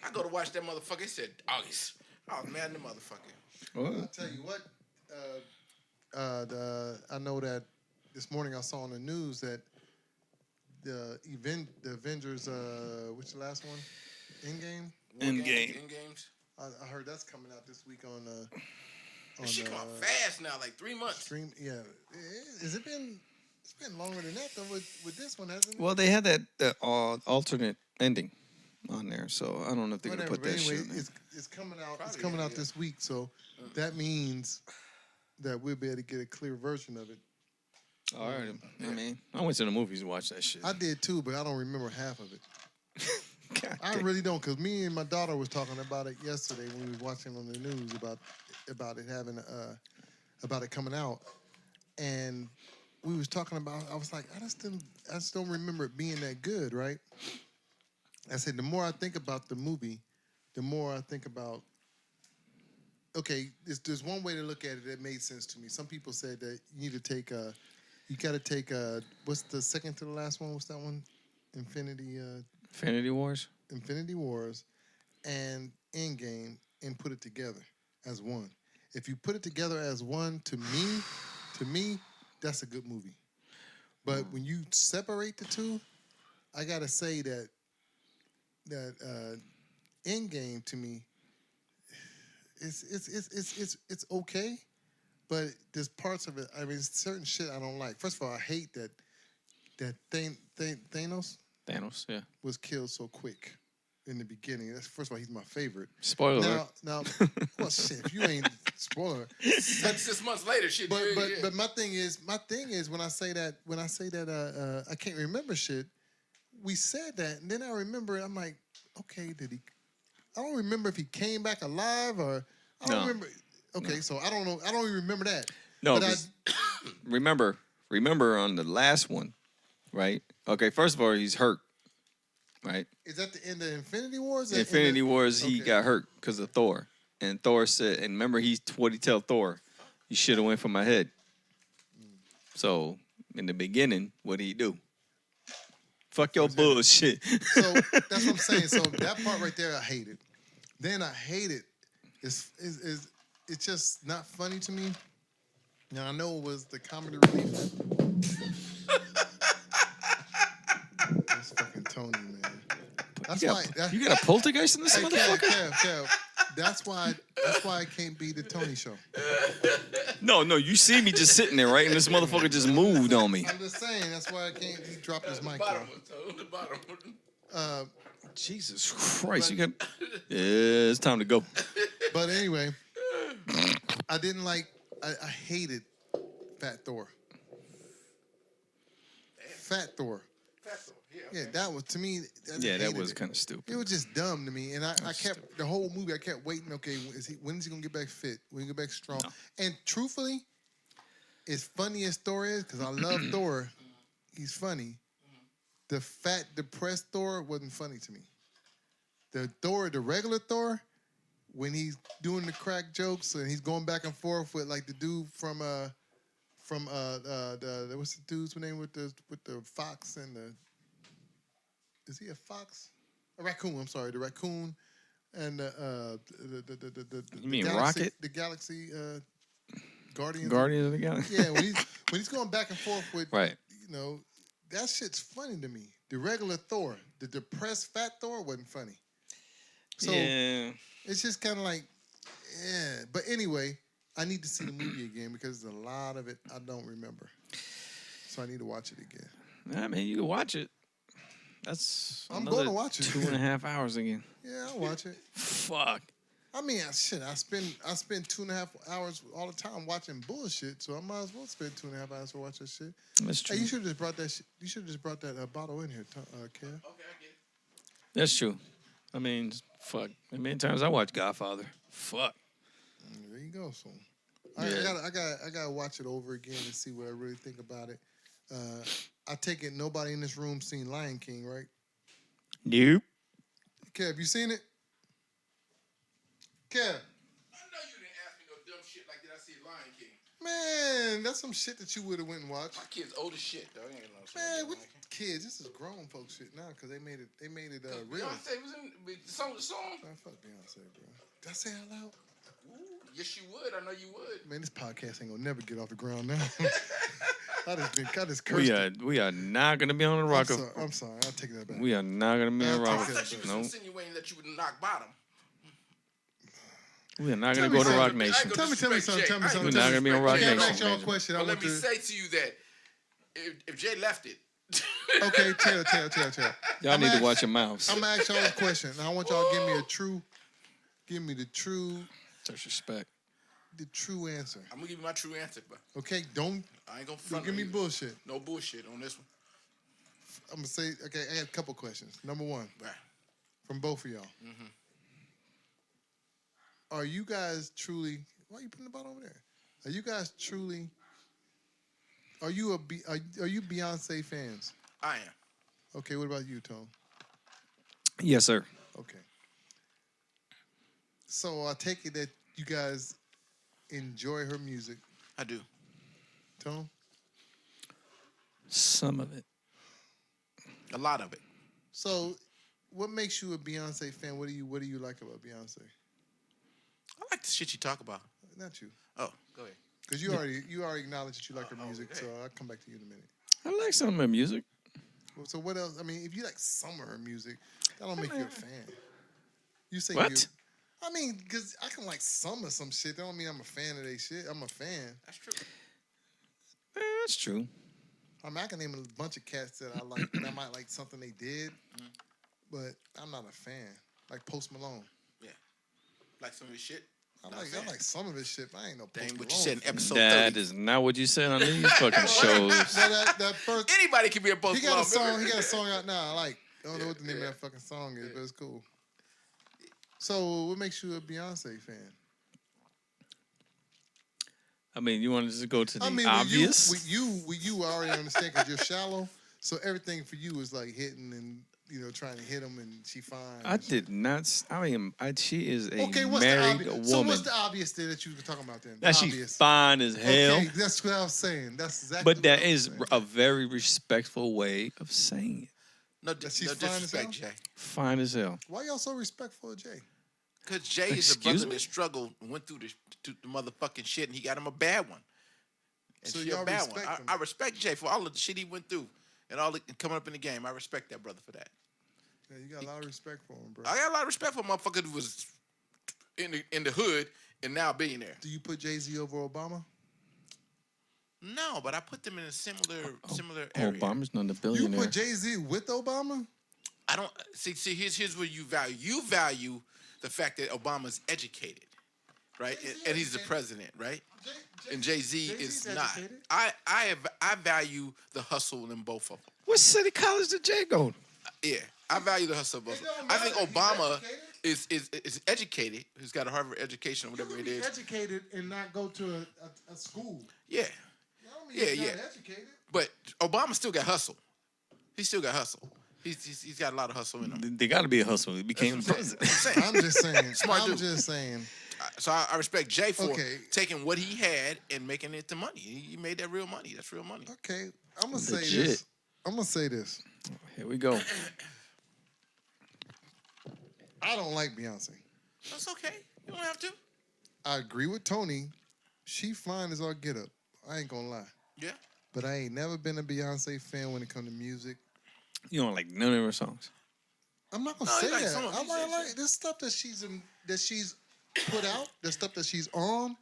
I go to watch that motherfucker. It said August. I was mad at the motherfucker. What? I'll tell you what. I know that this morning I saw on the news that the Avengers, which the last one? Endgame? Endgame. Endgames. I heard that's coming out this week on Shit come out fast now, like 3 months. stream. Yeah, has it been? It's been longer than that though. With this one, hasn't it? Well, they had that alternate ending on there, so I don't know if they're gonna Whatever, put but that anyway, shit in there. it's coming out. It's Probably, coming out yeah. this week, so that means that we'll be able to get a clear version of it. All right. I mean, I went to the movies to watch that shit. I did too, but I don't remember half of it. God I damn. really don't, because me and my daughter was talking about it yesterday when we was watching on the news about it having about it coming out, and we was talking about. I was like, I just don't remember it being that good, right? I said the more I think about the movie, the more I think about. Okay, there's one way to look at it that made sense to me. Some people said that you need to take you got to take what's the second to the last one? What's that one? Infinity Wars. Infinity Wars and Endgame and put it together as one. If you put it together as one, to me, that's a good movie. But when you separate the two, I gotta say that Endgame to me, it's okay, but there's parts of it. I mean, certain shit I don't like. First of all, I hate that Thanos Thanos. Yeah. was killed so quick in the beginning. That's first of all, he's my favorite. Spoiler alert. Now, well, shit, if you ain't spoiler, 6 months later, shit. but my thing is when I say that I can't remember shit. We said that, and then I remember. I'm like, okay, did he? I don't remember if he came back alive or I don't No. remember. Okay, so I don't know. I don't even remember that. No, but 'cause remember on the last one, right? Okay, first of all, he's hurt, right? is that the end of Infinity Wars? or Infinity in the- Wars, he okay. got hurt because of Thor, and Thor said, and remember, what he tell Thor, you should have went for my head. So in the beginning, what did he do? Fuck your bullshit. So that's what I'm saying. So that part right there, I hate it. Then I hate it. It's just not funny to me. Now I know it was the comedy relief. That's fucking Tony. That's You why. got, you got a poltergeist in this Hey, motherfucker? Kev. That's why it can't be the Tony show. No, you see me just sitting there, right? And this motherfucker just moved on me. I'm just saying that's why I can't. He dropped his mic. Bottom Off. one, the bottom one. Jesus Christ, you got. Yeah, it's time to go. But anyway, I didn't like. I hated Fat Thor. Fat Thor. Yeah, that was to me. Yeah, that was kind of stupid. It was just dumb to me, and I kept the whole movie. I kept waiting. Okay, when is he gonna get back fit? When he get back strong? No. And truthfully, as funny as Thor is, because I love Thor, he's funny. The fat, depressed Thor wasn't funny to me. The regular Thor, when he's doing the crack jokes and he's going back and forth with like the dude from what's the dude's name with the fox and the. Is he a fox? A raccoon. I'm sorry, the raccoon and the You mean galaxy, Rocket? The Galaxy Guardians. Guardians of the Galaxy. Yeah, when he's going back and forth with Right. that shit's funny to me. The regular Thor, the depressed fat Thor wasn't funny. So Yeah. it's just kind of like, yeah. But anyway, I need to see the movie again because there's a lot of it I don't remember. So I need to watch it again. I mean, you can watch it. I'm going to watch it. 2.5 hours again. Yeah, I'll watch it. Fuck. I mean, I spend 2.5 hours all the time watching bullshit, so I might as well spend 2.5 hours to watch that shit. That's true. Hey, you should have just brought that. You should have just brought that bottle in here, Kev. Okay, I get it. That's true. I mean, fuck. How many times I watched Godfather? Fuck. There you go. So, Yeah. I gotta watch it over again and see what I really think about it. I take it nobody in this room seen Lion King, right? Nope. Kev, you seen it? Kev, I know you didn't ask me no dumb shit like that. I see Lion King. man, that's some shit that you would have went and watched. My kid's old as shit, though. He ain't no shit. Man, what kids? This is grown folks shit now because they made it real. Beyonce was in the song. Man, fuck Beyonce, bro. Did I say it out loud? Ooh, yes, you would. I know you would. Man, this podcast ain't gonna never get off the ground now. I just cursed it. We are not gonna be on the rock. I'm sorry. I'll take that back. We are not gonna be on the I'll rock. take I thought you was No. insinuating that you would knock bottom. We are not Tell gonna me go to something. Rock Nation. Tell me something. Tell me something. We're not gonna be on Rock Okay, I'm Nation. asking y'all a question. But let me say to you that if Jay left it, Okay, chill. Y'all need to watch your mouths. I'm gonna ask y'all a question. And I want y'all to give me the true answer. I'm gonna give you my true answer, but Okay, don't I ain't gonna front give on me you. bullshit. No bullshit on this one. I'm gonna say, okay, I have a couple questions. Number one, Right. from both of y'all. Mm-hmm. Are you guys truly? Why are you putting the bottle over there? Are you guys truly? Are you Beyonce fans? I am. Okay, what about you, Tone? Yes, sir. Okay. So I take it that you guys enjoy her music, I do. Tone? Some of it. A lot of it. So what makes you a Beyonce fan? What do you like about Beyonce? I like the shit you talk about. Not you. Oh, go ahead. Because you already acknowledged that you like her music, okay. so I'll come back to you in a minute. I like some of my music. Well, so what else? I mean, if you like some of her music, that don't make you a fan. You say What? you. I mean, because I can like some of some shit. That don't mean I'm a fan of their shit. I'm a fan. That's true. That's true. I mean, I can name a bunch of cats that I like. That I might like something they did, but I'm not a fan. Like Post Malone. Yeah. Like some of his shit. I like some of his shit, but I ain't no Post That ain't Malone. what you said in episode That 30. is not what you said on these fucking shows. Well, that first, Anybody can be a post he got a song. He got a song out now. I like. I don't know what the name of that fucking song is, but it's cool. So, what makes you a Beyonce fan? I mean, you want to just go to the I mean, obvious? with you, I already understand because you're shallow. So everything for you is like hitting and trying to hit him, and she fine. I did not. She is a Okay, what's the married obvious? woman. So what's the obvious thing that you were talking about then? The That she's obvious. fine as hell. Okay, that's what I was saying. That's exactly. But that what I was is saying. a very respectful way of saying it. No, That she's no fine as disrespect, hell? Jay. Fine as hell. Why y'all so respectful of Jay? Because Jay is a Excuse brother me? that struggled and went through the motherfucking shit, and he got him a bad one. And So she y'all a bad one. respect him. I respect Jay for all of the shit he went through and all the, and coming up in the game. I respect that brother for that. Yeah, you got a lot of respect for him, bro. I got a lot of respect for a motherfucker who was in the hood and now a billionaire. Do you put Jay-Z over Obama? No, but I put them in a similar area. Obama's not a You billionaire. put Jay-Z with Obama? I don't see. Here's what you value. You value the fact that Obama's educated, right? Jay-Z And he's the educated. president, right? And Jay-Z Jay-Z's is not. educated. I value the hustle in both of them. What city college did Jay go to? Yeah, I value the hustle of both. It don't I think matter. He's Obama educated. is educated. He's got a Harvard education or You whatever can it be is. educated and not go to a school. Yeah, That don't mean Yeah, you're not yeah. educated. but Obama still got hustle. He still got hustle. He's got a lot of hustle in him. They got to be a hustle. He became That's what president. I'm saying. I'm just saying. Smart I'm dude. just saying. So I respect Jay for Okay. taking what he had and making it to money. He made that real money. That's real money. Okay, I'm gonna say Legit. this. I'm gonna say this. Here we go. I don't like Beyonce. That's okay. You don't have to. I agree with Tony. She fine as all get up. I ain't gonna lie. Yeah. But I ain't never been a Beyonce fan when it come to music. You don't like none of her songs. I'm not gonna No, say you like that. some of I'm these, not yeah. like this stuff that she's put out, the stuff that she's on.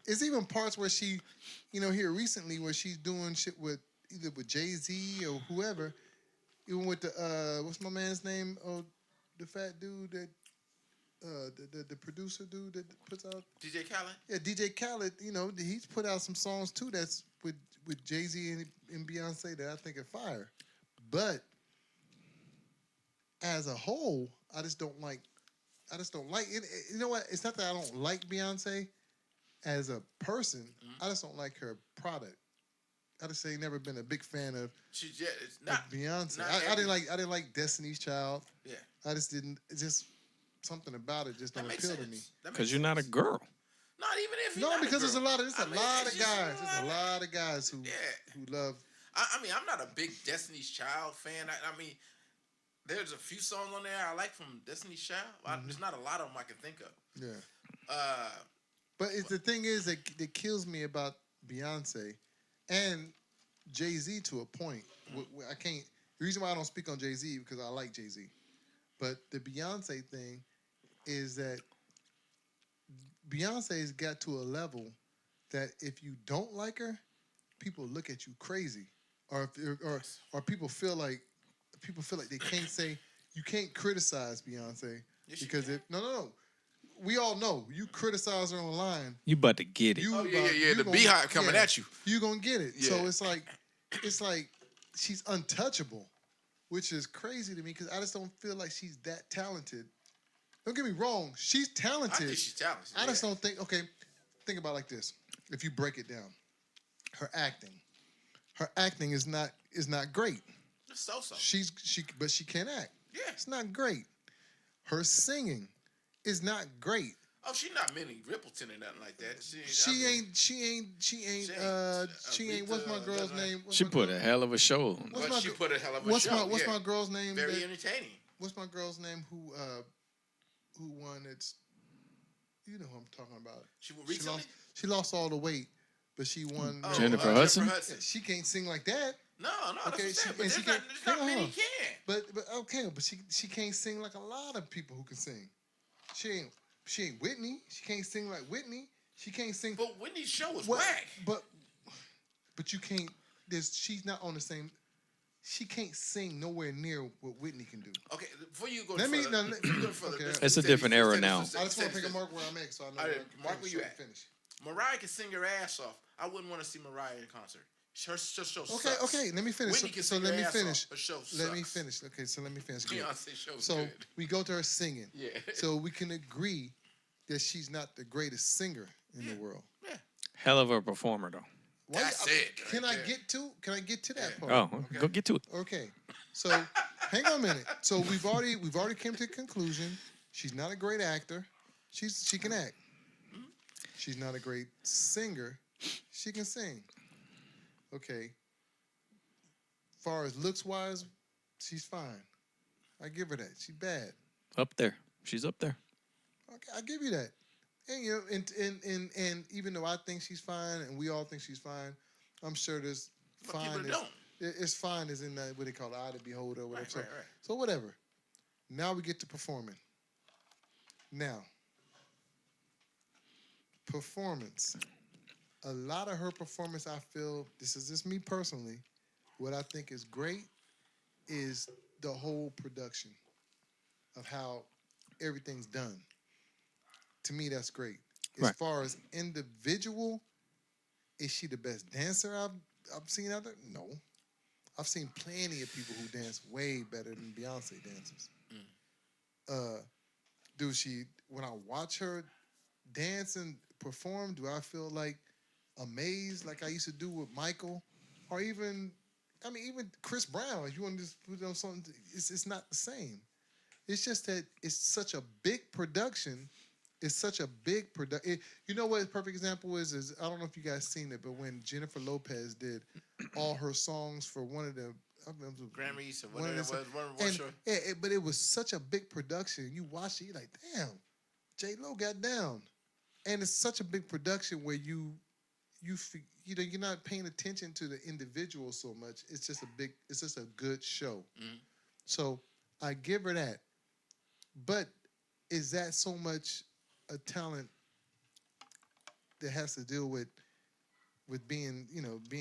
It's even parts where she, here recently where she's doing shit with either with Jay-Z or whoever. Even with the what's my man's name? Oh, the fat dude that the producer dude that puts out. DJ Khaled. Yeah, DJ Khaled. He's put out some songs too. That's with Jay-Z and Beyonce that I think are fire. But as a whole, I just don't like it. You know what? It's not that I don't like Beyonce as a person. I just don't like her product. I just say never been a big fan of It's not Beyonce. not I every- didn't like Destiny's Child. Yeah. I just didn't. It's just something about it just That don't makes appeal sense. to me. That Because makes you're not a sense. girl. Not even if you're No, not because a there's a girl. lot of I mean, it's just There's a lot of guys who love. I'm not a big Destiny's Child fan. I mean, there's a few songs on there I like from Destiny's Child. There's not a lot of them I can think of. Yeah. Uh, But the thing is that kills me about Beyonce and Jay-Z to a point. I can't. The reason why I don't speak on Jay-Z because I like Jay-Z, but the Beyonce thing is that Beyonce's got to a level that if you don't like her, people look at you crazy, or people feel like they can't say you can't criticize Beyonce Yes, you because can. no. We all know you criticize her online. You about to get it. You Oh, yeah, about- yeah, yeah, you the gonna- beehive coming at you. You gonna get it. So Yeah. it's like she's untouchable, which is crazy to me because I just don't feel like she's that talented. Don't get me wrong, she's I talented. think she's talented. I just yeah. don't think. Okay, think about it like this. If you break it down, her acting is not great. It's so. But she can act. Yeah. It's not great. Her singing is not great. Oh, she's not Minnie Rippleton or nothing like that. She ain't. What's my girl's name? She put a hell of a show on. What's But my she gr- put a hell of a What's show. my yeah. girl's name? Very entertaining. What's my girl's name? Who won? It's who I'm talking about. She recently. She lost all the weight, but she won. Oh, Jennifer Hudson? Yeah, she can't sing like that. No, Okay, that's she- what I'm and saying. she But can- there's not many hold on. can. But she can't sing like a lot of people who can sing. She ain't Whitney. She can't sing like Whitney. She can't sing. But Whitney's show was What- whack. But you can't. She's not on the same. She can't sing nowhere near what Whitney can do. Okay, before you go Let me- further, no, let- you go further. okay. let's It's a finish- different era finish now. this- I just want to finish pick a this. mark where I'm at, so I know. All right, where mark where you at. Finish. Mariah can sing her ass off. I wouldn't want to see Mariah in concert. Her show sucks. Okay. Let me finish. Whitney can So sing let her me ass finish. off. Her show Let me sucks. finish. Okay, so let me finish. Good. Beyonce show's So good. we go to her singing. Yeah. So we can agree that she's not the greatest singer in the world. Yeah. Hell of a performer though. Why- That's it Can right I there. get to that part? Oh, go get to it. Okay. So hang on a minute. So we've already came to the conclusion she's not a great actor. She can act. She's not a great singer. She can sing. Okay. Far as looks wise, she's fine. I give her that. She's bad. Up there. She's up there. Okay, I give you that. And and even though I think she's fine and we all think she's fine, I'm sure there's But people fine. don't. It's fine is in that what they call the eye of the beholder or whatever. Right, so, right, right. so whatever. Now we get to performing. Now, performance. A lot of her performance, I feel, this is just me personally, what I think is great is the whole production of how everything's done. To me, that's great. As Right. far as individual, is she the best dancer I've seen out there? No. I've seen plenty of people who dance way better than Beyonce dances. Do she, when I watch her dance and perform, do I feel like amazed like I used to do with Michael? Or even, I mean, even Chris Brown, if you want to just put on something, it's not the same. It's just that it's such a big production. It's such a big production. You know what a perfect example is I don't know if you guys seen it, but when Jennifer Lopez did all her songs for one of the Grammys or one whatever of it the- was. and, Sure. but it was such a big production. You watch it, you're like, damn, J Lo got down, and it's such a big production where you're not paying attention to the individual so much. It's just a good show. Mm-hmm. So I give her that. But is that so much a talent that has to deal with being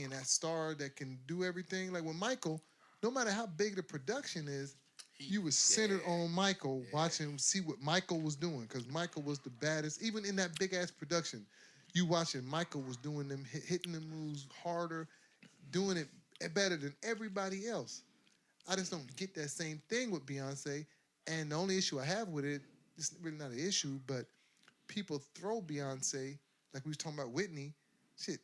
that star that can do everything? Like with Michael, no matter how big the production is, you was centered on Michael, watching see what Michael was doing, because Michael was the baddest. Even in that big ass production, you watching Michael was doing them hitting the moves harder, doing it better than everybody else. I just don't get that same thing with Beyonce. And the only issue I have with it, it's really not an issue, but people throw Beyonce, like we was talking about Whitney. Shit,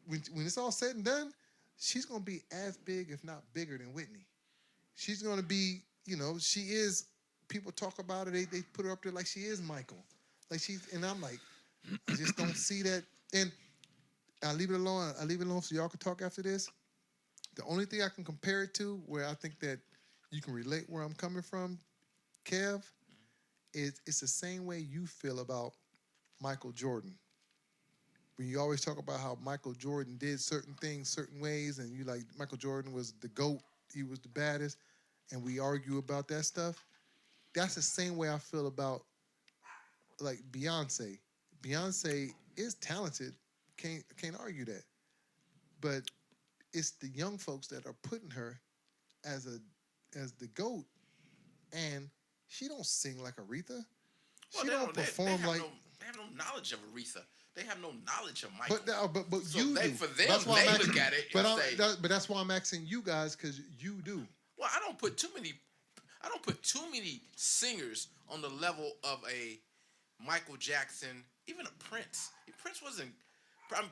when it's all said and done, she's gonna be as big, if not bigger, than Whitney. She's gonna be, she is. People talk about her, they put her up there like she is Michael, and I'm like, I just don't see that. And I leave it alone. I leave it alone so y'all can talk after this. The only thing I can compare it to, where I think that you can relate where I'm coming from, Kev, is it's the same way you feel about Michael Jordan. When you always talk about how Michael Jordan did certain things certain ways, and you like Michael Jordan was the GOAT, he was the baddest, and we argue about that stuff. That's the same way I feel about like Beyonce. Beyonce is talented, can't argue that. But it's the young folks that are putting her as the GOAT, and she don't sing like Aretha. She don't perform like. They have no knowledge of Aretha. They have no knowledge of Michael. But So you they, do. for them, That's why they I'm look asking, at it but and say, but that's why I'm asking you guys, because you do. well, I don't put too many singers on the level of a Michael Jackson, even a Prince. If Prince wasn't,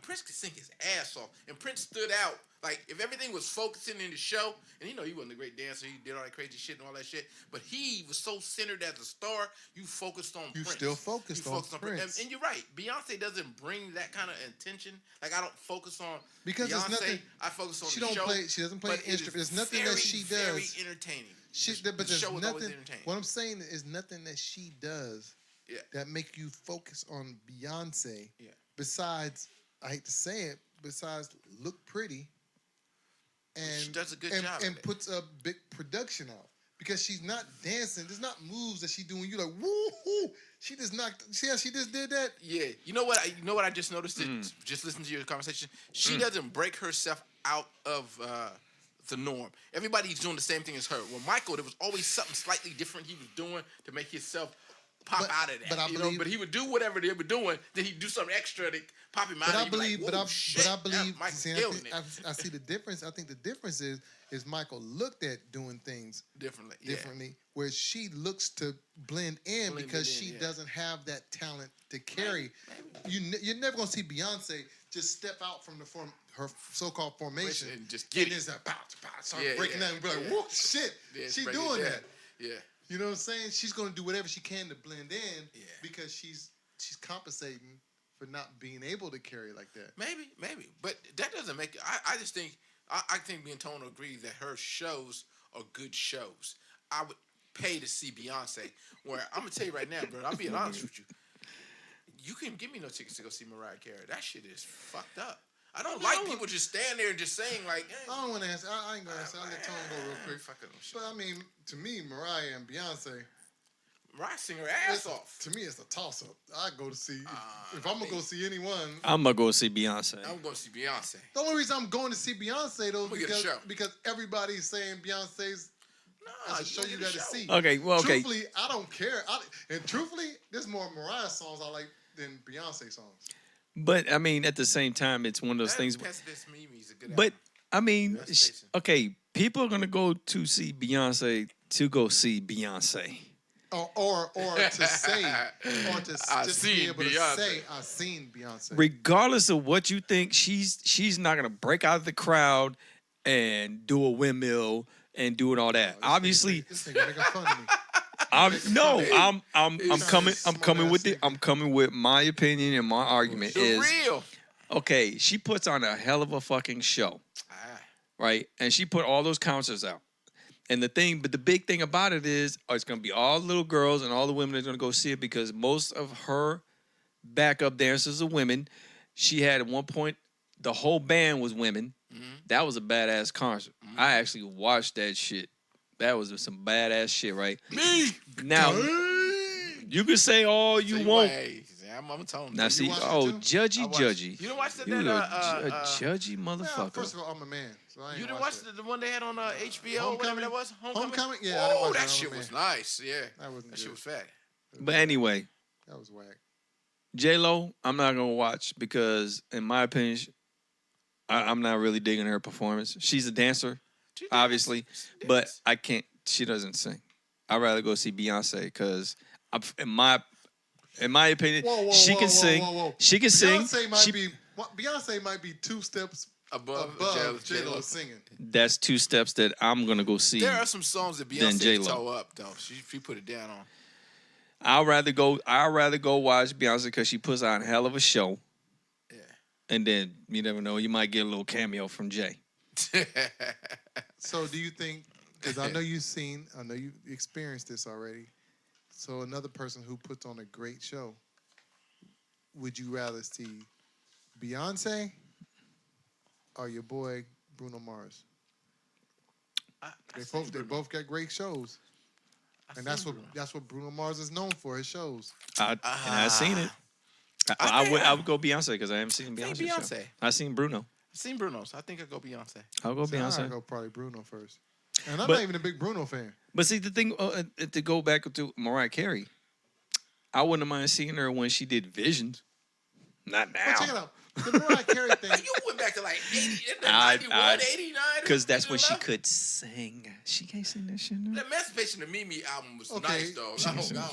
Prince could sing his ass off, and Prince stood out. Like, if everything was focusing in the show, and he wasn't a great dancer, he did all that crazy shit and all that shit, but he was so centered as a star, you focused on Prince. Still focused on Prince. And you're right, Beyonce doesn't bring that kind of attention. Like, I don't focus on Because Beyonce, there's nothing, I focus on she the don't show. play. She doesn't play but instrument. it is There's nothing very, that she does. very entertaining. But the there's show was always nothing. entertaining. What I'm saying is nothing that she does that make you focus on Beyonce. Yeah. Besides, I hate to say it, besides look pretty. And she does a good job and at it. puts a big production out, because she's not dancing. There's not moves that she doing. You like woo-hoo. She just knocked. See how she just did that? Yeah. You know what I just noticed? Just listen to your conversation. She doesn't break herself out of the norm. Everybody's doing the same thing as her. Well, Michael, there was always something slightly different he was doing to make himself pop out of that. But I believe, but he would do whatever they were doing, then he'd do something extra to pop him out. But I and you'd be believe, like, but I believe. Michael's See, killing it I see the difference. I think the difference is Michael looked at doing things differently, where she looks to blend in because she doesn't have that talent to carry. Maybe. You're never gonna see Beyonce just step out from her so-called formation And just get it. Just start breaking down and be like, whoa, shit, Yeah, she break it doing down. that. Yeah. You know what I'm saying? She's gonna do whatever she can to blend in Yeah. because she's compensating for not being able to carry like that. Maybe. But that doesn't make it. I just think, I think me and Tone agree that her shows are good shows. I would pay to see Beyonce. Where I'm going to tell you right now, bro, I'll be honest with you. You can give me no tickets to go see Mariah Carey. That shit is fucked up. I don't like people just stand there and just saying like. Hey, I don't want to answer. I ain't gonna answer. I'll let Tone go real quick. Fucking shit. But I mean, to me, Mariah and Beyonce. Mariah sing her ass off. To me, it's a toss-up. I go to see if I'm gonna go see anyone. I'm gonna go see Beyonce. I'm going to see Beyonce. The only reason I'm going to see Beyonce though is show. because everybody's saying Beyonce's that's a show you got to see. Okay, well, okay. Truthfully, I don't care. And truthfully, there's more Mariah songs I like than Beyonce songs. But I mean, at the same time, it's one of those things. Mimi's a good But album. I mean, That's okay, people are gonna go to see Beyonce to go see Beyonce. Or to say, or to just be able Beyonce. to say, I seen Beyonce. Regardless of what you think, she's not gonna break out of the crowd and do a windmill and doing all that. Obviously, this nigga making fun of me. I'm coming with my opinion and my argument is real. okay. She puts on a hell of a fucking show, right? And she put all those concerts out. And the big thing about it is, it's gonna be all little girls and all the women that's gonna go see it because most of her backup dancers are women. She had at one point the whole band was women. Mm-hmm. That was a badass concert. Mm-hmm. I actually watched that shit. That was some badass shit, right? Me now, you can say all you want. I'm telling you. Now see, judgy. You don't watch the judgy motherfucker. Well, first of all, I'm a man. So I ain't you didn't watch the one they had on HBO, whatever that was? Homecoming? Yeah. Oh, that shit was nice. Yeah. That shit was fat. But anyway. That was whack. J-Lo, I'm not going to watch because, in my opinion, I'm not really digging her performance. She's a dancer, obviously, but I can't. She doesn't sing. I'd rather go see Beyonce because, in my opinion, she can sing. She can sing. Beyonce might be 2 steps above J-Lo singing. That's 2 steps that I'm gonna go see. There are some songs that Beyonce toe up though. She put it down on. I'd rather go watch Beyonce because she puts on a hell of a show. Yeah. And then you never know, you might get a little cameo from Jay. So do you think? Because I know you experienced this already. So another person who puts on a great show, would you rather see Beyonce or your boy Bruno Mars? They both got great shows, and that's what Bruno Mars is known for, his shows. And I've seen it. I would go Beyonce because I haven't seen Beyonce. Show. I've seen Bruno. I've seen Bruno, so I think I'll go Beyonce. I'll go Beyonce. I'll go probably Bruno first. And I'm not even a big Bruno fan. But see, the thing, to go back to Mariah Carey, I wouldn't mind seeing her when she did Visions. Not now. But check it out. The Mariah Carey thing. You went back to like 91, 89. Because that's when she could sing. She can't sing that shit now. The Emancipation of Mimi album was nice, though.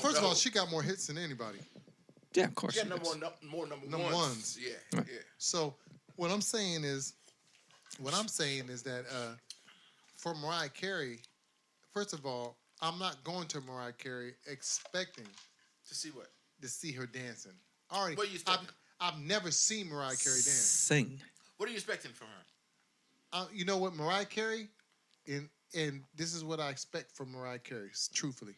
First of all, she got more hits than anybody. Yeah, of course. She got more number ones. Yeah, right. Yeah. So what I'm saying is that for Mariah Carey, first of all, I'm not going to Mariah Carey expecting to see what? To see her dancing. Already, what are you expecting? I've never seen Mariah Carey dance. Sing. What are you expecting from her? You know what, Mariah Carey, and this is what I expect from Mariah Carey. Truthfully,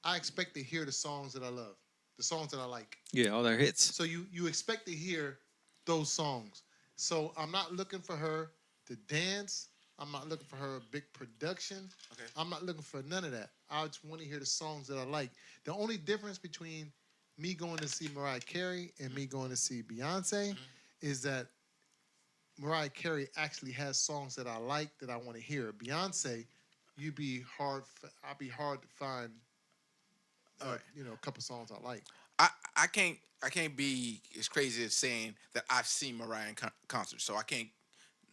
I expect to hear the songs that I love, the songs that I like. Yeah, all their hits. So you expect to hear those songs. So I'm not looking for her to dance. I'm not looking for her big production. Okay. I'm not looking for none of that. I just want to hear the songs that I like. The only difference between me going to see Mariah Carey and me going to see Beyonce is that Mariah Carey actually has songs that I like that I want to hear. Beyonce, I'd be hard to find a couple songs I like. I can't be as crazy as saying that I've seen Mariah in concert, so I can't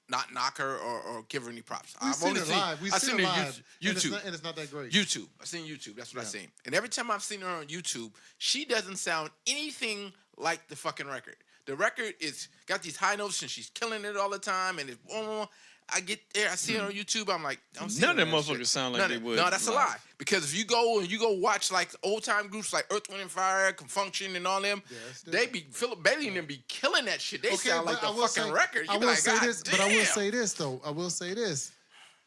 not knock her or give her any props. I've seen her live. I've seen her live. YouTube. And it's not that great. YouTube. I've seen YouTube. That's what I've seen. And every time I've seen her on YouTube, she doesn't sound anything like the fucking record. The record is got these high notes and she's killing it all the time. And I get there, I see her on YouTube. I'm like, none of them motherfuckers sound like they would. No, that's a lie. Because if you go watch like old time groups like Earth, Wind and Fire, Confunction, and all them, they be Philip Bailey and them be killing that shit. They sound like the fucking record. I will say this, but I will say this though. I will say this,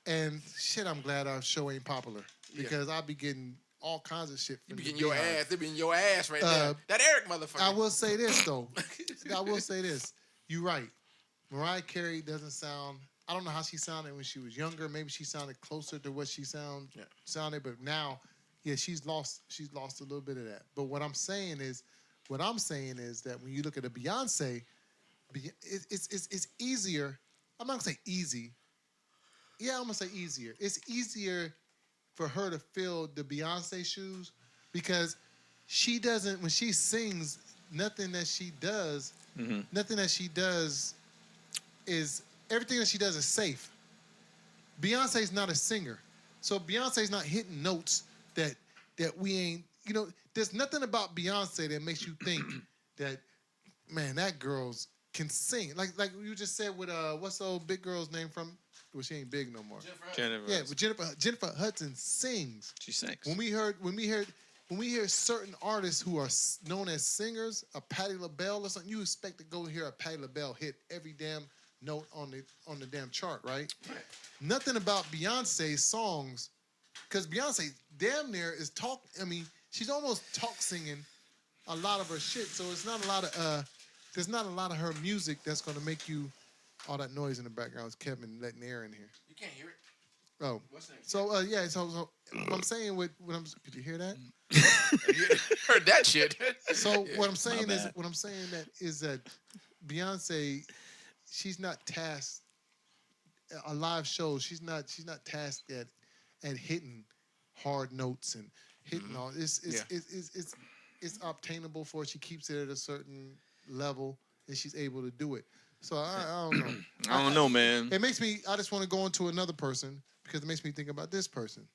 and shit, I'm glad our show ain't popular because I'll be getting all kinds of shit. You be getting your ass. They be in your ass right there. That Eric motherfucker. I will say this though. I will say this. You're right. Mariah Carey doesn't sound. I don't know how she sounded when she was younger. Maybe she sounded closer to what she sounded, but now, yeah, she's lost. She's lost a little bit of that. But what I'm saying is that when you look at a Beyonce, it's easier. I'm not gonna say easy. Yeah, I'm gonna say easier. It's easier for her to fill the Beyonce shoes because she doesn't. When she sings, nothing that she does is everything that she does is safe. Beyonce's not a singer, so Beyonce's not hitting notes that we ain't. There's nothing about Beyonce that makes you think that, man, that girl's can sing. Like you just said with what's the old big girl's name from? Well, she ain't big no more. Jennifer. Yeah, but Jennifer Hudson sings. She sings. When we hear certain artists who are known as singers, a Patti LaBelle or something, you expect to go hear a Patti LaBelle hit every damn note on the damn chart, right? Nothing about Beyonce's songs, because Beyonce damn near is talk. I mean, she's almost talk singing a lot of her shit. So it's not a lot of there's not a lot of her music that's gonna make you. All that noise in the background is Kevin letting air in here. You can't hear it. Oh, What's next? so yeah. So what I'm saying with what I'm. Could you hear that? You heard that shit. So what I'm saying is that Beyonce, she's not tasked a live show. She's not tasked at hitting hard notes and hitting all. It's obtainable for her. She keeps it at a certain level, and she's able to do it. So I don't know. I don't know, man. It makes me. I just want to go into another person because it makes me think about this person,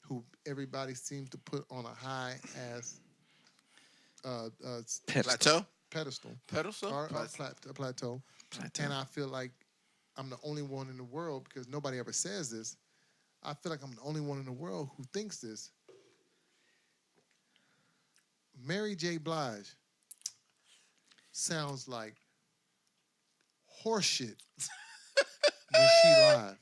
who everybody seems to put on a high ass Plateau. pedestal. Pedestal. Plateau. And I feel like I'm the only one in the world, because nobody ever says this. I feel like I'm the only one in the world who thinks this. Mary J. Blige sounds like horseshit when she live.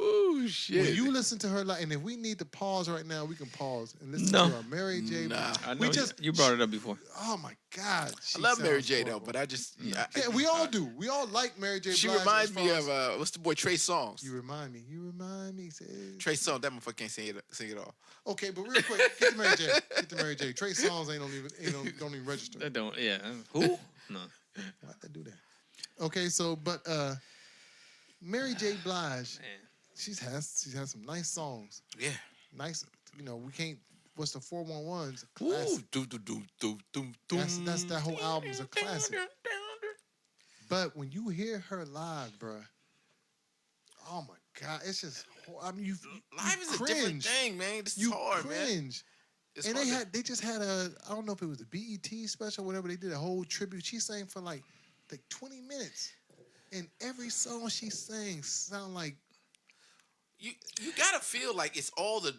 Ooh, shit. When you listen to her live, and if we need to pause right now, we can pause and listen No. to her. Mary J. Blige. I know you brought it up before. Oh my God. I love Mary sounds J though, horrible. but I just Yeah, we all do. We all like Mary J. She Blige. reminds as me far of as- what's the boy Trey Songz. You remind me. Say, Trey Songz, that motherfucker can't sing it all. okay, but real quick, get to Mary J. Trey Songz don't even register. That don't. Yeah. Who? No. Why'd they do that? Okay, so but Mary J. Blige, Man. she has some nice songs. Yeah. Nice, we can't. What's the 411's a Ooh. classic. That's That's that whole album's a classic. But when you hear her live, bruh, oh my God, it's just. I mean, you Live is cringe. a different thing, man. This is You hard, man. cringe. It's And hard they just had I don't know if it was a BET special or whatever. They did a whole tribute. She sang for like 20 minutes, and every song she sang sound like. You gotta feel like it's all the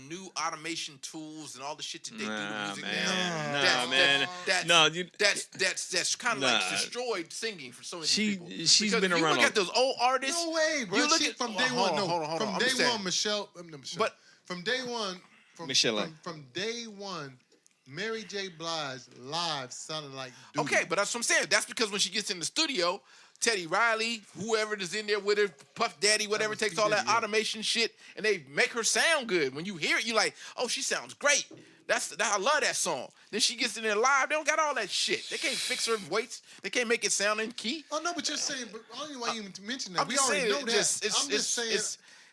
new automation tools and all the shit that they do to music man. now. No, man. That's kind of like Nah. destroyed singing for so many people. She's Because been if you around. look at those old artists. No way, bro. You look She, at from day hold one. on, No, hold on. from I'm day just saying. one, Michelle. No, Michelle. But from day one, Michelle. from day one, Mary J. Blige live sounded like. Doodle. Okay, but that's what I'm saying. That's because when she gets in the studio, Teddy Riley, whoever is in there with her, Puff Daddy, whatever, takes all that automation shit and they make her sound good. When you hear it, you're like, oh, she sounds great. I love that song. Then she gets in there live, they don't got all that shit. They can't fix her voice. They can't make it sound in key. Oh no, but you're saying. But I don't know why you even mention that. I'm We just already saying, know that. I'm just saying.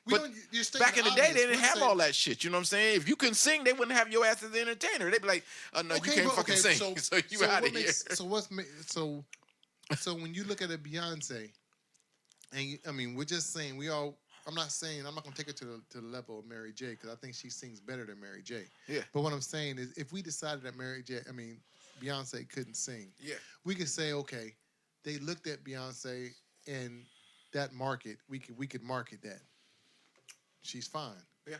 But back in the day, they didn't have all that shit. You know what I'm saying? If you couldn't sing, they wouldn't have your ass as an entertainer. They'd be like, "Oh no, you can't fucking sing, so you out of here." So when you look at a Beyonce, and we're just saying I'm not gonna take it to the level of Mary J. because I think she sings better than Mary J. Yeah. But what I'm saying is, if we decided that Beyonce couldn't sing, Yeah. we could say, okay, they looked at Beyonce and that market, we could market that. She's fine. Yeah.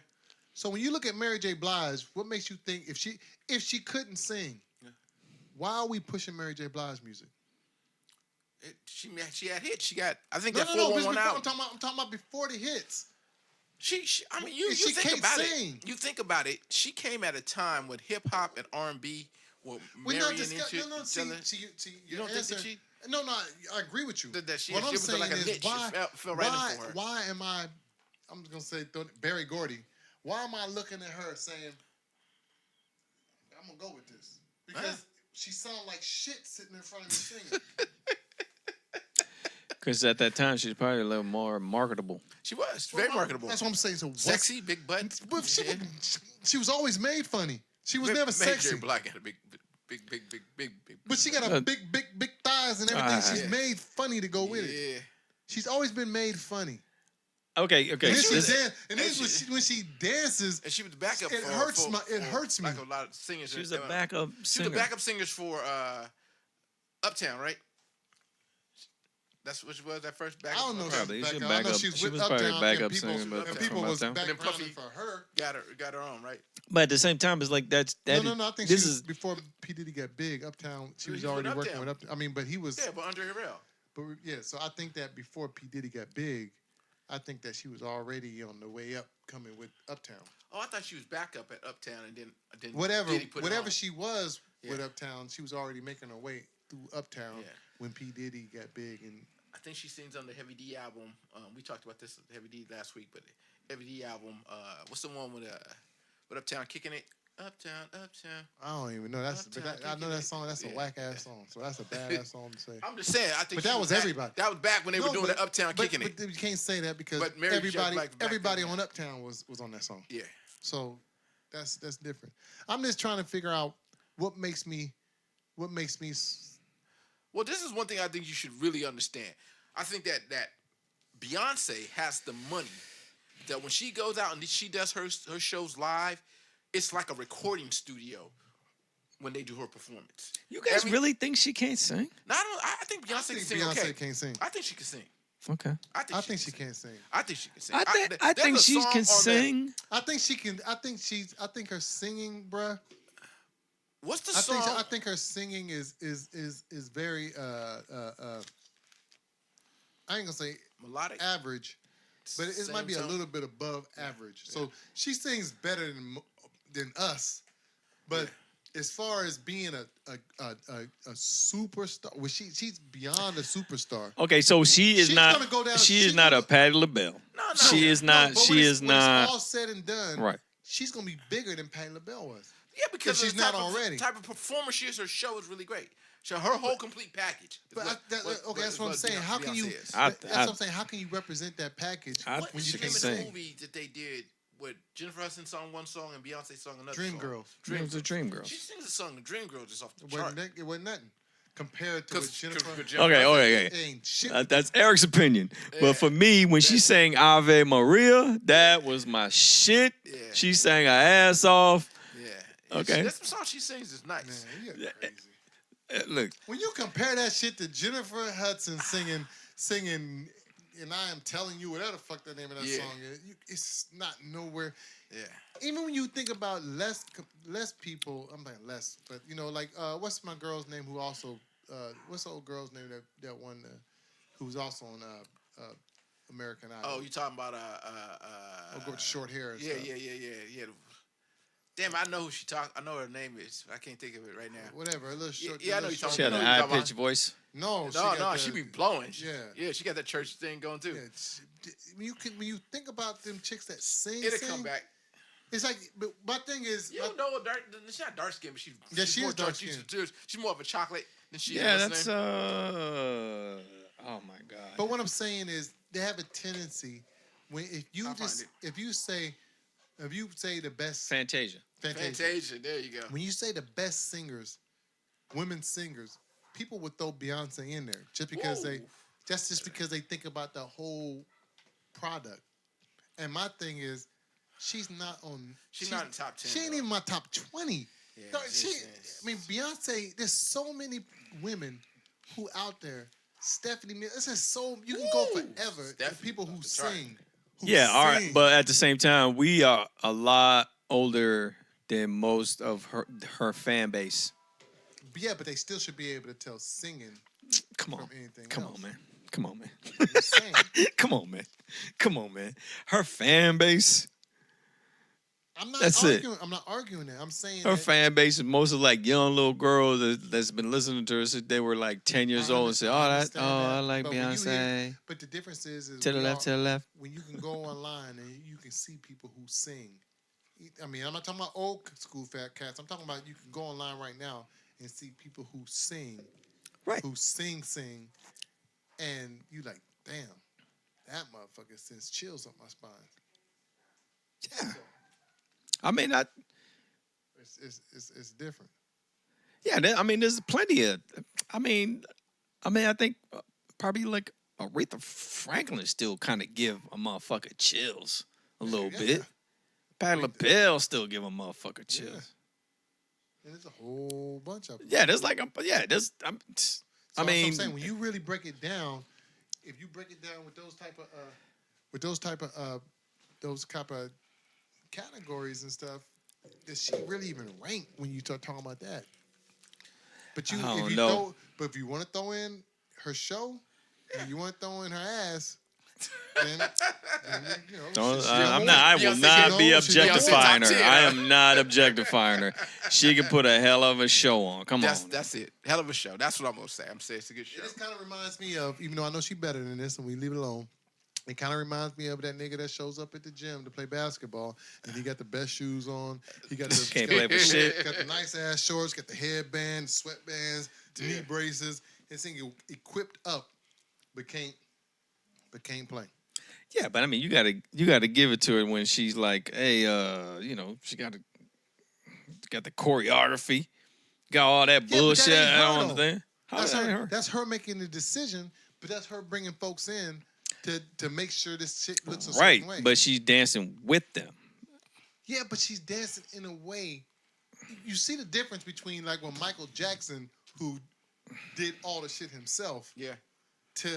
So when you look at Mary J. Blige, what makes you think if she couldn't sing, why are we pushing Mary J. Blige music? She had hits. She got, I think, No, that 411 I'm album. talking about before the hits. I mean, you She think can't about sing. it. You think about it. She came at a time when hip hop and R&B were We're marrying not into discussing. each other. See, You don't think that she? No, I agree with you. That she, What it I'm was saying like a is niche. why, It fell right in for her. why am I? I'm just gonna say Barry Gordy. Why am I looking at her saying, "I'm gonna go with this"? Because she sounded like shit sitting in front of me singing. Because at that time, she's probably a little more marketable. She was very marketable. That's what I'm saying. So Sexy, big butt. But she was always made funny. She was never sexy. Jerry Black had a big. But she got a big thighs and everything. She's made funny to go with it. Yeah. She's always been made funny. Okay. And then when she dances, And she was the backup. It hurts me. Like a lot of singers. She was a backup She singer. was the backup singers for Uptown, right? That's what she was. That first I backup. don't know. Probably. She She was back I know up- she's she with was probably Uptown, backup and people, singer, but and from people was Uptown. And then backgrounding Puffy for her. got her on, right? But at the same time, it's like that. No. I think this she is before P Diddy got big. Uptown, she He was was with already working Uptown. with Uptown. I mean, but he was. Yeah, but Andre Harrell. But yeah, so I think that before P Diddy got big, I think that she was already on the way up, coming with Uptown. Oh, I thought she was backup at Uptown, and then Whatever Diddy put it on. she was with Yeah. Uptown, she was already making her way through Uptown Yeah. when P Diddy got big. And I think she sings on the Heavy D album. We talked about this Heavy D last week, but the Heavy D album. What's the one with Uptown kicking it? Uptown. I don't even know. That's Uptown, but I know that song. That's a yeah. whack ass song. So that's a badass song to say. I'm just saying. I think. But she that was back- everybody. That was back when they were doing the Uptown kicking it. But you can't say that because But Mary J. everybody Blige was back everybody then. on Uptown was on that song. Yeah. So that's different. I'm just trying to figure out what makes me. Well, this is one thing I think you should really understand. I think that Beyonce has the money that when she goes out and she does her shows live, it's like a recording studio when they do her performance. you guys really think she can't sing? No, I think Beyonce can sing Beyonce okay. can't sing. I think she can sing. Okay. I I think can she sing. can't sing. I think she can sing. I there's think a she song can on sing. I think she can. I think her singing, bruh. What's the I song? think her singing is very I ain't gonna say Melodic. average, but it Same might be a tone? little bit above average. So she sings better than us, but as far as being a superstar, well, she's beyond a superstar. Okay, so she is She's not. gonna go down- She she's is not a gonna- Patti LaBelle. No. She is not. but She when is when not. it's all said and done, Right. she's gonna be bigger than Patti LaBelle was. Yeah, because she's of the not type already. Of, type of performer she is, her show is really great. So her whole complete package. is But what- that's what I'm saying. How can you? Beyonce is. I- That's what I'm saying. How can you represent that package I- What when is you the can't name of the sing? movie that they did with Jennifer Hudson sung one song and Beyonce sung another Dream song? Girls. It was a Dream Girl. She sings a song, Dream Girls, just off the It chart. wasn't nothing compared to what Jennifer. Okay. It ain't shit. That's Eric's opinion. Yeah. But for me, when she sang Ave Maria, that was my shit. Yeah. She sang her ass off. Yeah. Okay. That's the song she sings is nice. Man, you're crazy. Look, When you compare that shit to Jennifer Hudson singing, and I am telling you whatever the fuck the name of that Yeah. song is, it's not nowhere. Yeah. Even when you think about less people, I'm like less, but you know, like what's my girl's name who also what's the old girl's name that won who's also on American Idol? Oh, you talking about I'll go with short hair. And Yeah. stuff. Damn, I know who she talk. I know her name is. I can't think of it right now. Whatever, a little short. Yeah, I know little you're talking she had short an about- hair. high pitched voice. No, No, she be blowing. Yeah. She got that church thing going too. Yeah, when you think about them chicks that sing, It'll come back. It's like, but my thing is, You don't know what dark. She's not dark skinned, but Yeah, she more is dark-skinned. She's more of a chocolate than she Yeah, is. that's oh my god. but what I'm saying is, they have a tendency when if you I'll find if you say the best Fantasia. Fantasia. There you go. when you say the best singers, women singers, people would throw Beyonce in there just because Whoa. because they think about the whole product. And my thing is, she's not on. She's not in top 10, She ain't though. even my top 20. Yeah, No, she she. is. I mean, Beyonce. There's so many women who out there. Stephanie Mills. This is so you can go Woo! forever. The Stephanie people who off the chart. sing. Who Yeah, all right. sing. But at the same time, we are a lot older than most of her fan base. Yeah, but they still should be able to tell singing Come on. from anything Come else. on, man. Come on, man. Just saying. Come on, man. Come on, man. Her fan base. I'm not That's it. arguing. I'm not arguing that. I'm saying Her that fan base is mostly like young little girls that's been listening to her since they were like 10 years old and say, understand I like but when you hear- Beyonce. But the difference is To the we left, to the left. when you can go online and you can see people who sing. I mean, I'm not talking about old school fat cats. I'm talking about you can go online right now and see people who sing, Right. who sing, and you like, damn, that motherfucker sends chills up my spine. Yeah. I mean, It's different. yeah, I mean, there's plenty of, I mean, I think probably like Aretha Franklin still kind of give a motherfucker chills a little Yeah. bit. Patti LaBelle still give a motherfucker chills. Yeah. And there's a whole bunch of them. Yeah, there's like there's. So I that's what mean, I'm saying, when you really break it down, if you break it down with those type of categories and stuff, does she really even rank when you start talking about that? But I don't know. If you want to throw in her show and you want to throw in her ass, then you know. I will not be objectifying her. I am not objectifying her. She can put a hell of a show on. Come on. That's it. Hell of a show. That's what I'm gonna say. I'm saying it's a good show. This kind of reminds me of, even though I know she's better than this, and we leave it alone. It kind of reminds me of that nigga that shows up at the gym to play basketball, and he got the best shoes on. He got the Can't play for shit. Got the nice ass shorts, got the headband, sweatbands, knee braces. His thing equipped up, but can't play. Yeah, but I mean, you gotta give it to her when she's like, hey, she got the choreography, got all that bullshit. That ain't her, I don't though. understand. That's that ain't her. That's her making the decision, but that's her bringing folks in to make sure this shit looks a certain way. Right, but she's dancing with them. Yeah, but she's dancing in a way. You see the difference between like when Michael Jackson, who did all the shit himself, to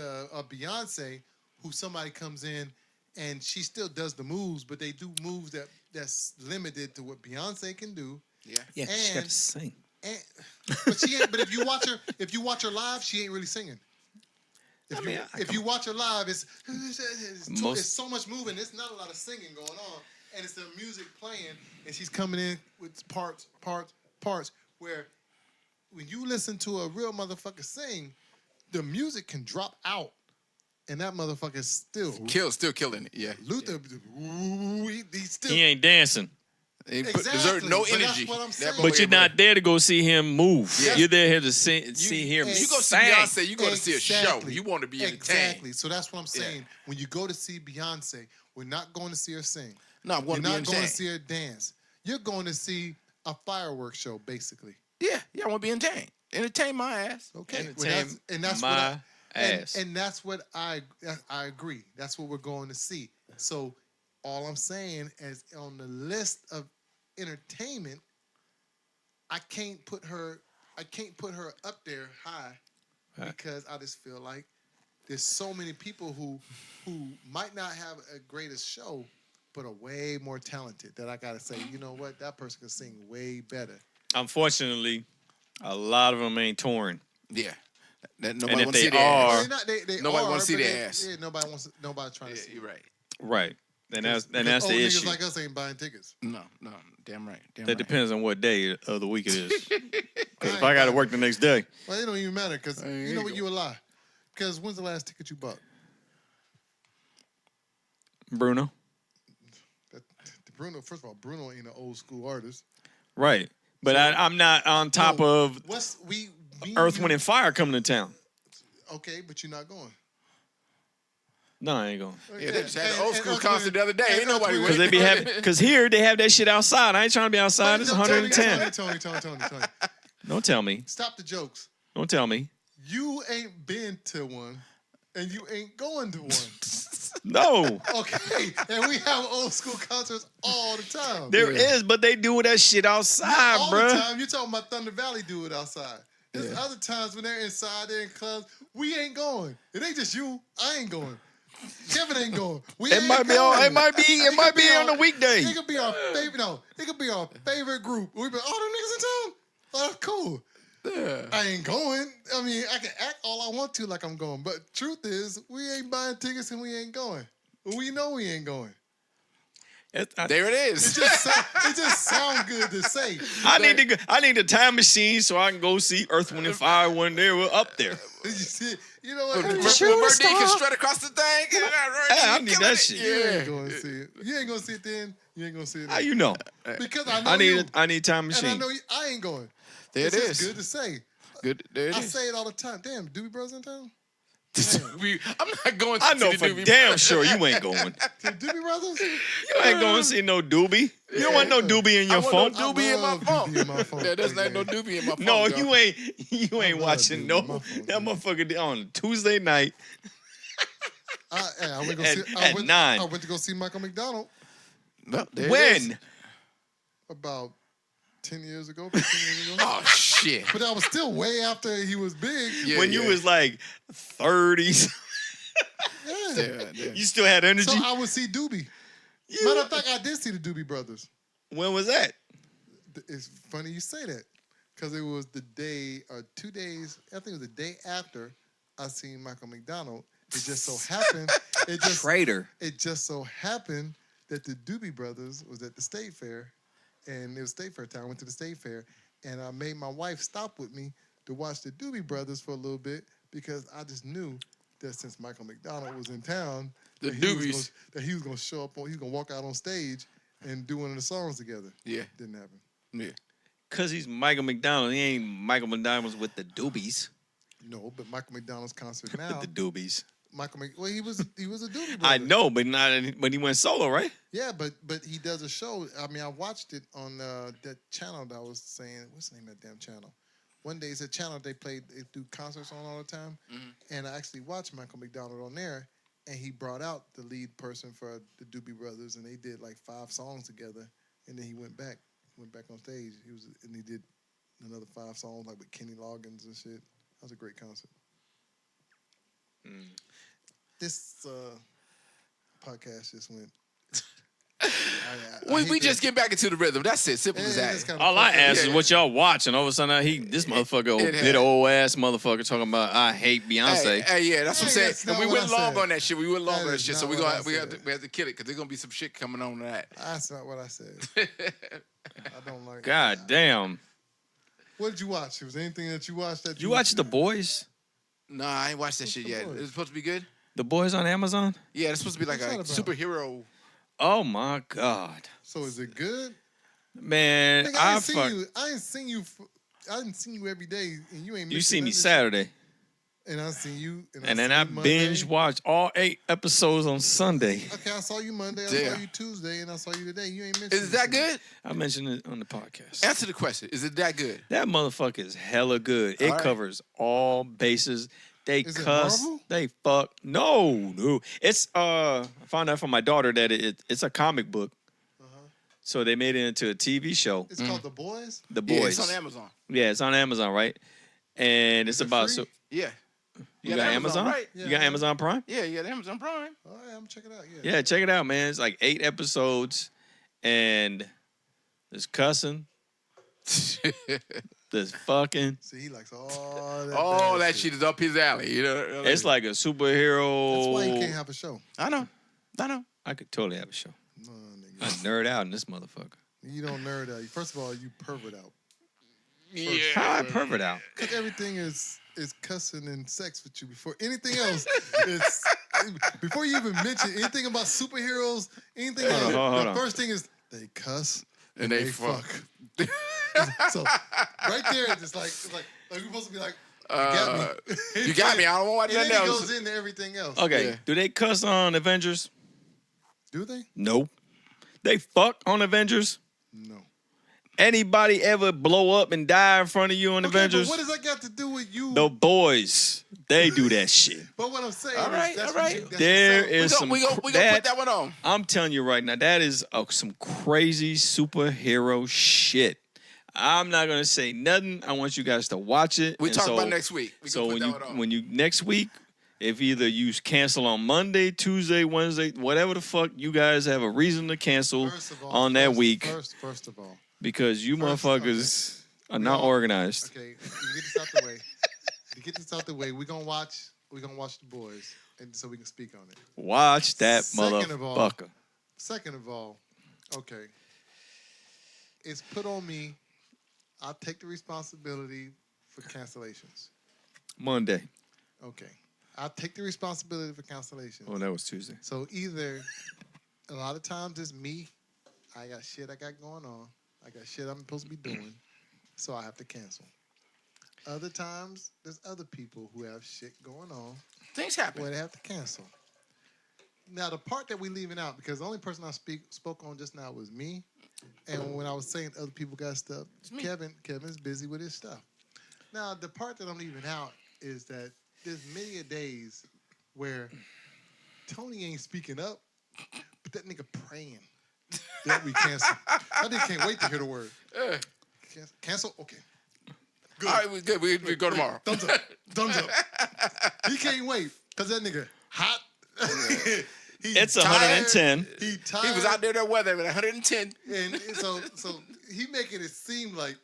Beyonce, who somebody comes in and she still does the moves, but they do moves that's limited to what Beyonce can do. Yeah, she got to sing. But she ain't. But if you watch her live, she ain't really singing. If you watch her live, it's so much moving. There's not a lot of singing going on, and it's the music playing, and she's coming in with parts. Where when you listen to a real motherfucker sing, the music can drop out, and that motherfucker still killing it. Yeah, Luther, he ain't dancing. There's no but energy. That's what I'm saying. But you're not there to go see him move. Yes. You're there to see him. You go see sing. Beyonce, you go to see a show. You want to be entertained. Exactly. So that's what I'm saying. When you go to see Beyonce, we're not going to see her sing. No, I'm going to be You're not going to entertained. see her dance. You're going to see a fireworks show, basically. Yeah, I want to be entertained. Entertain my ass. Okay. That's ass. And that's what I agree. That's what we're going to see. So all I'm saying is on the list of entertainment, I can't put her up there high because I just feel like there's so many people who might not have a greatest show, but are way more talented that I gotta say, you know what, that person can sing way better. Unfortunately, a lot of them ain't touring. Yeah. Nobody wants to see their ass. Nobody wants to see their ass. Yeah, nobody trying to see. You're right. Right. And that's the old issue. Niggas like us ain't buying tickets. No, damn right. That depends on what day of the week it is. Because if I got to work the next day. Well, it don't even matter because you know what, you a lie. Because when's the last ticket you bought? Bruno. Bruno, first of all, Bruno ain't an old school artist. Right. But I'm not on top of Earth, Wind, and Fire coming to town. Okay, but you're not going. No, I ain't going. Yeah, they just had an old school concert the other day. Ain't nobody Because they be having, because here they have that shit outside. I ain't trying to be outside. It's 110. Tony. Don't tell me. Stop the jokes. Don't tell me. You ain't been to one, and you ain't going to one. No. Okay, and we have old school concerts all the time. There is, but they do that shit outside, all bruh. the time. You're talking about Thunder Valley do it outside. There's other times when they're inside, they're in clubs. We ain't going. It ain't just you. I ain't going. Kevin ain't going. It might be on the weekday. It could be our favorite. No, it could be our favorite group. We be, oh, them niggas in town. Oh, that's cool. Yeah. I ain't going. I mean, I can act all I want to like I'm going, but truth is, we ain't buying tickets and we ain't going. We know we ain't going. There it is. It just sounds good to say. I need a time machine so I can go see Earth, Wind, and Fire when they were up there. You know what? Birthday Shooting can star. strut across the thing. I need that shit. You ain't going to see it. You ain't going to see it then. You ain't going to see it How then. you know? Because I know I you. need time And I machine. know I ain't going. There it It's is. good to say. Good. There it I is. say it all the time. Damn, Doobie Brothers in town? I'm not going to I know see for the Doobie damn Brothers. sure you ain't going. To Doobie Brothers? You ain't going to see no doobie. You don't want no doobie in your I phone. want no doobie in my love phone. doobie in my phone. Yeah, there's not no doobie in my phone. No, dog. you ain't love watching doobie no in my phone, that dude. motherfucker on Tuesday night. I went to go At- see. at 9. I went to go see Michael McDonald No, there it is. When? about 10 years ago, 15 years ago. Oh shit. But I was still way after he was big. Yeah, When you was like 30s. Yeah. Yeah. You still had energy? So I would see Doobie. Matter of fact, I did see the Doobie Brothers. When was that? It's funny you say that because it was the day or 2 days. I think it was the day after I seen Michael McDonald. It just so happened. Traitor. It just so happened that the Doobie Brothers was at the State Fair, and it was State Fair time. I went to the State Fair, and I made my wife stop with me to watch the Doobie Brothers for a little bit because I just knew that since Michael McDonald was in town, The that he was Doobies. gonna- that he was going to show up on, he was going to walk out on stage and do one of the songs together. Yeah. Didn't happen. Yeah. Cause he's Michael McDonald. He ain't Michael McDonald's with the doobies. No, but Michael McDonald's concert now. With the doobies. Well, he was a Doobie Brother. I know, but he went solo, right? Yeah, but he does a show. I mean, I watched it on that channel that I was saying. What's the name of that damn channel? One day it's a channel they do concerts on all the time, and I actually watched Michael McDonald on there, and he brought out the lead person for the Doobie Brothers, and they did like 5 songs together, and then he went back on stage. He did another 5 songs like with Kenny Loggins and shit. That was a great concert. This podcast just went. We just get back into the rhythm. That's it. Simple as that. All I ask is Yeah. what y'all watch, and all of a sudden this motherfucker, bitter old ass motherfucker, talking about I hate Beyonce. Hey, yeah, that's what I'm Hey, saying. that's And not we what went I long said. on that shit. We went long That on that is shit. So not we what I have to said. kill it because there's gonna be some shit coming on to that. That's not what I said. I don't like. God damn. What did you watch? Was there anything that you watched that You watch The Boys? Nah, I ain't watched that shit the yet. Boys? It's supposed to be good. The Boys on Amazon? Yeah, it's supposed to be like What's a that about? superhero. Oh my God. So is it good? Man, Nigga, I I ain't seen fuck. you. I ain't seen you. I didn't see you every day, and you ain't. You missing see me none of Saturday. shit. And I seen you. And then seen I you Monday. binge watched all 8 episodes on Sunday. Okay, I saw you Monday. I Damn. saw you Tuesday, and I saw you today. You ain't mentioned. Is that good? I mentioned it on the podcast. Answer the question. Is it that good? That motherfucker is hella good. It All right. covers all bases. They Is it cuss. Marvel? They fuck. No. It's I found out from my daughter that it's a comic book. So they made it into a TV show. It's called The Boys. The Yeah, Boys. it's on Amazon. Yeah, it's on Amazon, right? And it's Is it about free? Yeah. you got Amazon? right? You got Amazon Prime? Yeah, yeah, Amazon Prime. All right, I'm gonna check it out. Yeah. Yeah, check it out, man. It's like 8 episodes, and there's cussing, there's fucking. See, he likes all that. All bad that shit is up his alley. You know. It's like a superhero. That's why you can't have a show. I know. I could totally have a show. No, I nigga. nerd out in this motherfucker. You don't nerd out. First of all, you pervert out. How I pervert out? Because everything is cussing and sex with you. Before anything else, it's before you even mention anything about superheroes, anything else, hold the on. first thing is they cuss And they fuck. So right there, it's like we're supposed to be like, you got me. You got me. I don't want And then nothing it else. goes into everything else. Okay, Yeah. do they cuss on Avengers? Do they? Nope. They fuck on Avengers? No. Anybody ever blow up and die in front of you on Okay, Avengers? but what does that got to do with you? The Boys, they do that shit. But what I'm saying All right, is that's all right. what you, that's There what is some We gonna put that one on. I'm telling you right now, that is some crazy superhero shit. I'm not gonna say nothing. I want you guys to watch it. We And talk so- about next week. We So can when put you that one on. when you next week, if either you cancel on Monday, Tuesday, Wednesday, whatever the fuck, you guys have a reason to cancel First of all, on that week First of all, because you first, motherfuckers are not all- organized. okay, to get this out the way. To get this out the way, we're gonna watch The Boys, and so we can speak on it. Watch that Second of all- motherfucker. Second of all, Okay. It's put on me. I'll take the responsibility for cancellations. Monday. Okay. I'll take the responsibility for cancellations. Oh, that was Tuesday. So either a lot of times it's me. I got shit I got going on. I got shit I'm supposed to be doing. So I have to cancel. Other times there's other people who have shit going on Things happen. where they have to cancel. Now the part that we leaving out, because the only person I spoke on just now was me. And when I was saying other people got stuff, Kevin's busy with his stuff. Now the part that I'm leaving out is that there's many a days where Tony ain't speaking up, but that nigga praying that we cancel. I just can't wait to hear the word. Cancel? Okay. Good. All right, we good. We go tomorrow. Thumbs up. Thumbs up. He can't wait because that nigga hot. It's 110. He tired. He was out there in that weather at 110. And so he making it seem like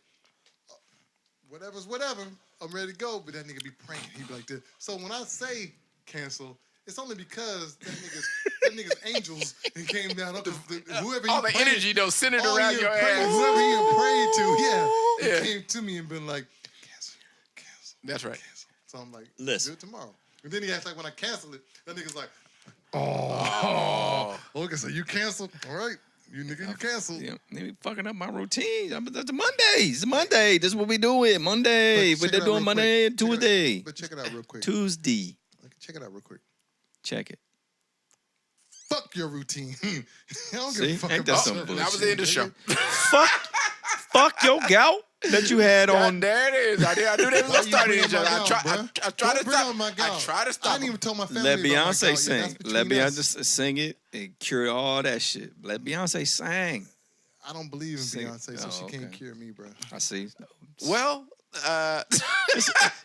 whatever's whatever. I'm ready to go, but that nigga be praying. He be like this. So when I say cancel, it's only because that nigga's angels and came down up. Whoever All the energy though centered around your ass. Whoever he prayed to, he came to me and been like, cancel. That's right. Cancel. So I'm like, Listen. do it tomorrow. And then he acts like when I cancel it, that nigga's like, okay, so you canceled. All right. You nigga, you canceled. Yeah, they be fucking up my routine. That's Mondays. It's Monday. This is what we do it. Monday. But What check they're it out doing real Monday and quick. Tuesday. But check it out real quick. Tuesday. Check it out real quick. Check it. Fuck your routine. I don't See? give a fuck Ain't that about some your bullshit? That was the end of the show. Fuck your gout that you had on. There it is. I knew they was Why gonna you start bringing each my other. I gout, tried bruh? to Don't bring stop. on my gout. I tried to I stop didn't him. even tell my family Let about my Beyonce gout yet. sing. That's Let between us. Beyonce sing it and cure all that shit. Let Beyonce sing. I don't believe in Sing. Beyonce, so she Oh, can't okay. cure me, bro. I see. Well,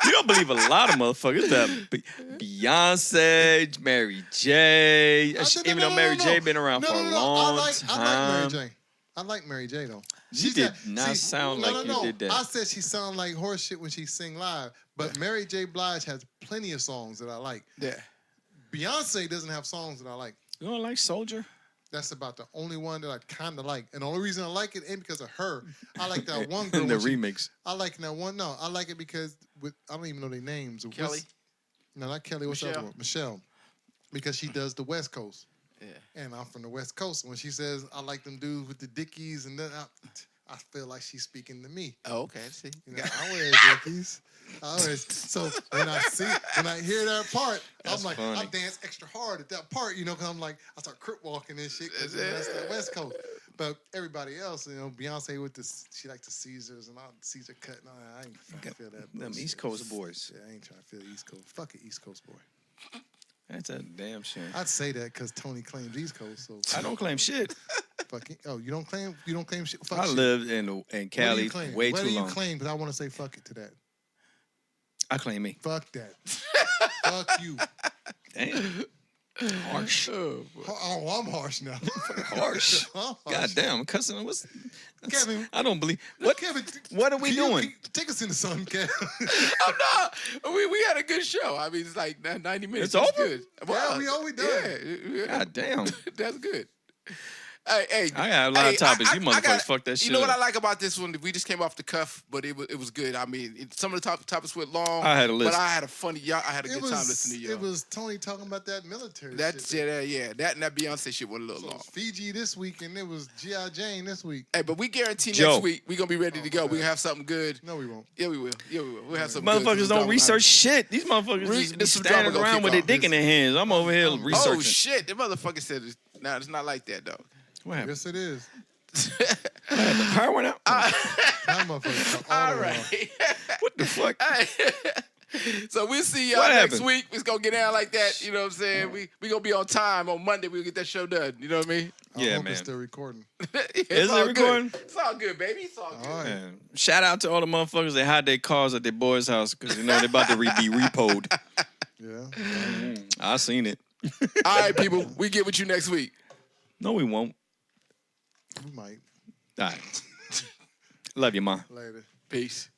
You don't believe a lot of motherfuckers. That Beyonce, Mary J. Even though Mary J. been around for a long I like time. Mary J. I like Mary J. though. You did not sound like you did that. I said she sounded like horse shit when she sing live, but Mary J. Blige has plenty of songs that I like. yeah. Beyonce doesn't have songs that I like. You don't like Soldier? That's about the only one that I kind of like. And the only reason I like it ain't because of her. I like that one girl. In the when she- remix. I like that one. No, I like it because I don't even know their names. Kelly? No, not Kelly. What's the other Michelle? one? Michelle. Because she does the West Coast. Yeah. And I'm from the West Coast. When she says, I like them dudes with the Dickies, and then I feel like she's speaking to me. Oh, okay. I see. You know, I wear Dickies. So when I hear that part, That's I'm like, funny. I dance extra hard at that part, you know, because I'm like, I start crip walking and shit because that's the West Coast. But everybody else, you know, Beyonce with she like the Caesars and all Caesar cut. No, I ain't trying to feel that. Them bullshit. East Coast boys. Yeah, I ain't trying to feel the East Coast. Fuck it, East Coast boy. That's a damn shame. I'd say that because Tony claims East Coast. So I don't claim shit. fucking. Oh, you don't claim shit. Fuck I shit. lived in What do Cali you claim? way what too do you long. claim? Because I want to say fuck it to that. I claim me. Fuck that. Fuck you. Damn. Harsh. Oh, I'm harsh now. Harsh. I'm harsh. God damn, cussing. Kevin. I don't believe. What? Kevin, What are we doing? Take us in the sun, Kevin. I'm not. We had a good show. I mean, it's like 90 minutes. It's over? Good. Yeah, we always done. Yeah. God damn. That's good. Hey, I got a lot of topics. You motherfuckers fuck that shit You know what up. I like about this one? We just came off the cuff, but it was good. I mean, some of the topics went long. I had a list. But I had a funny. I had a good time listening to y'all. It was Tony talking about that military That's shit. yeah. That and that Beyonce shit went a little So long. it's Fiji this week, and it was G.I. Jane this week. Hey, but we guarantee Joe. next week we're gonna be ready to go. my We're bad. gonna have something good. No, we won't. Yeah, we will. We'll have something good. Motherfuckers don't research shit. These motherfuckers Re- just be this some standing drama gonna around kick with their off. dick in their hands. I'm over here researching. Oh shit! The motherfucker said it's not like that, dog. What happened? Yes, it is. The power went out? That motherfucker. All right. What the fuck? So we'll see y'all What next happened? week. We're gonna get down like that. You know what I'm saying? We gonna be on time on Monday. We'll get that show done. You know what I mean? I Yeah, hope man. it's still recording. It's Is it all recording? Good. It's all good, baby. It's all good. All right. Man, shout out to all the motherfuckers that hide their cars at their boy's house because you know they're about to be repoed. Yeah. I seen it. All right, people. We get with you next week. No, we won't. We might. All right. Love you, Ma. Later. Peace.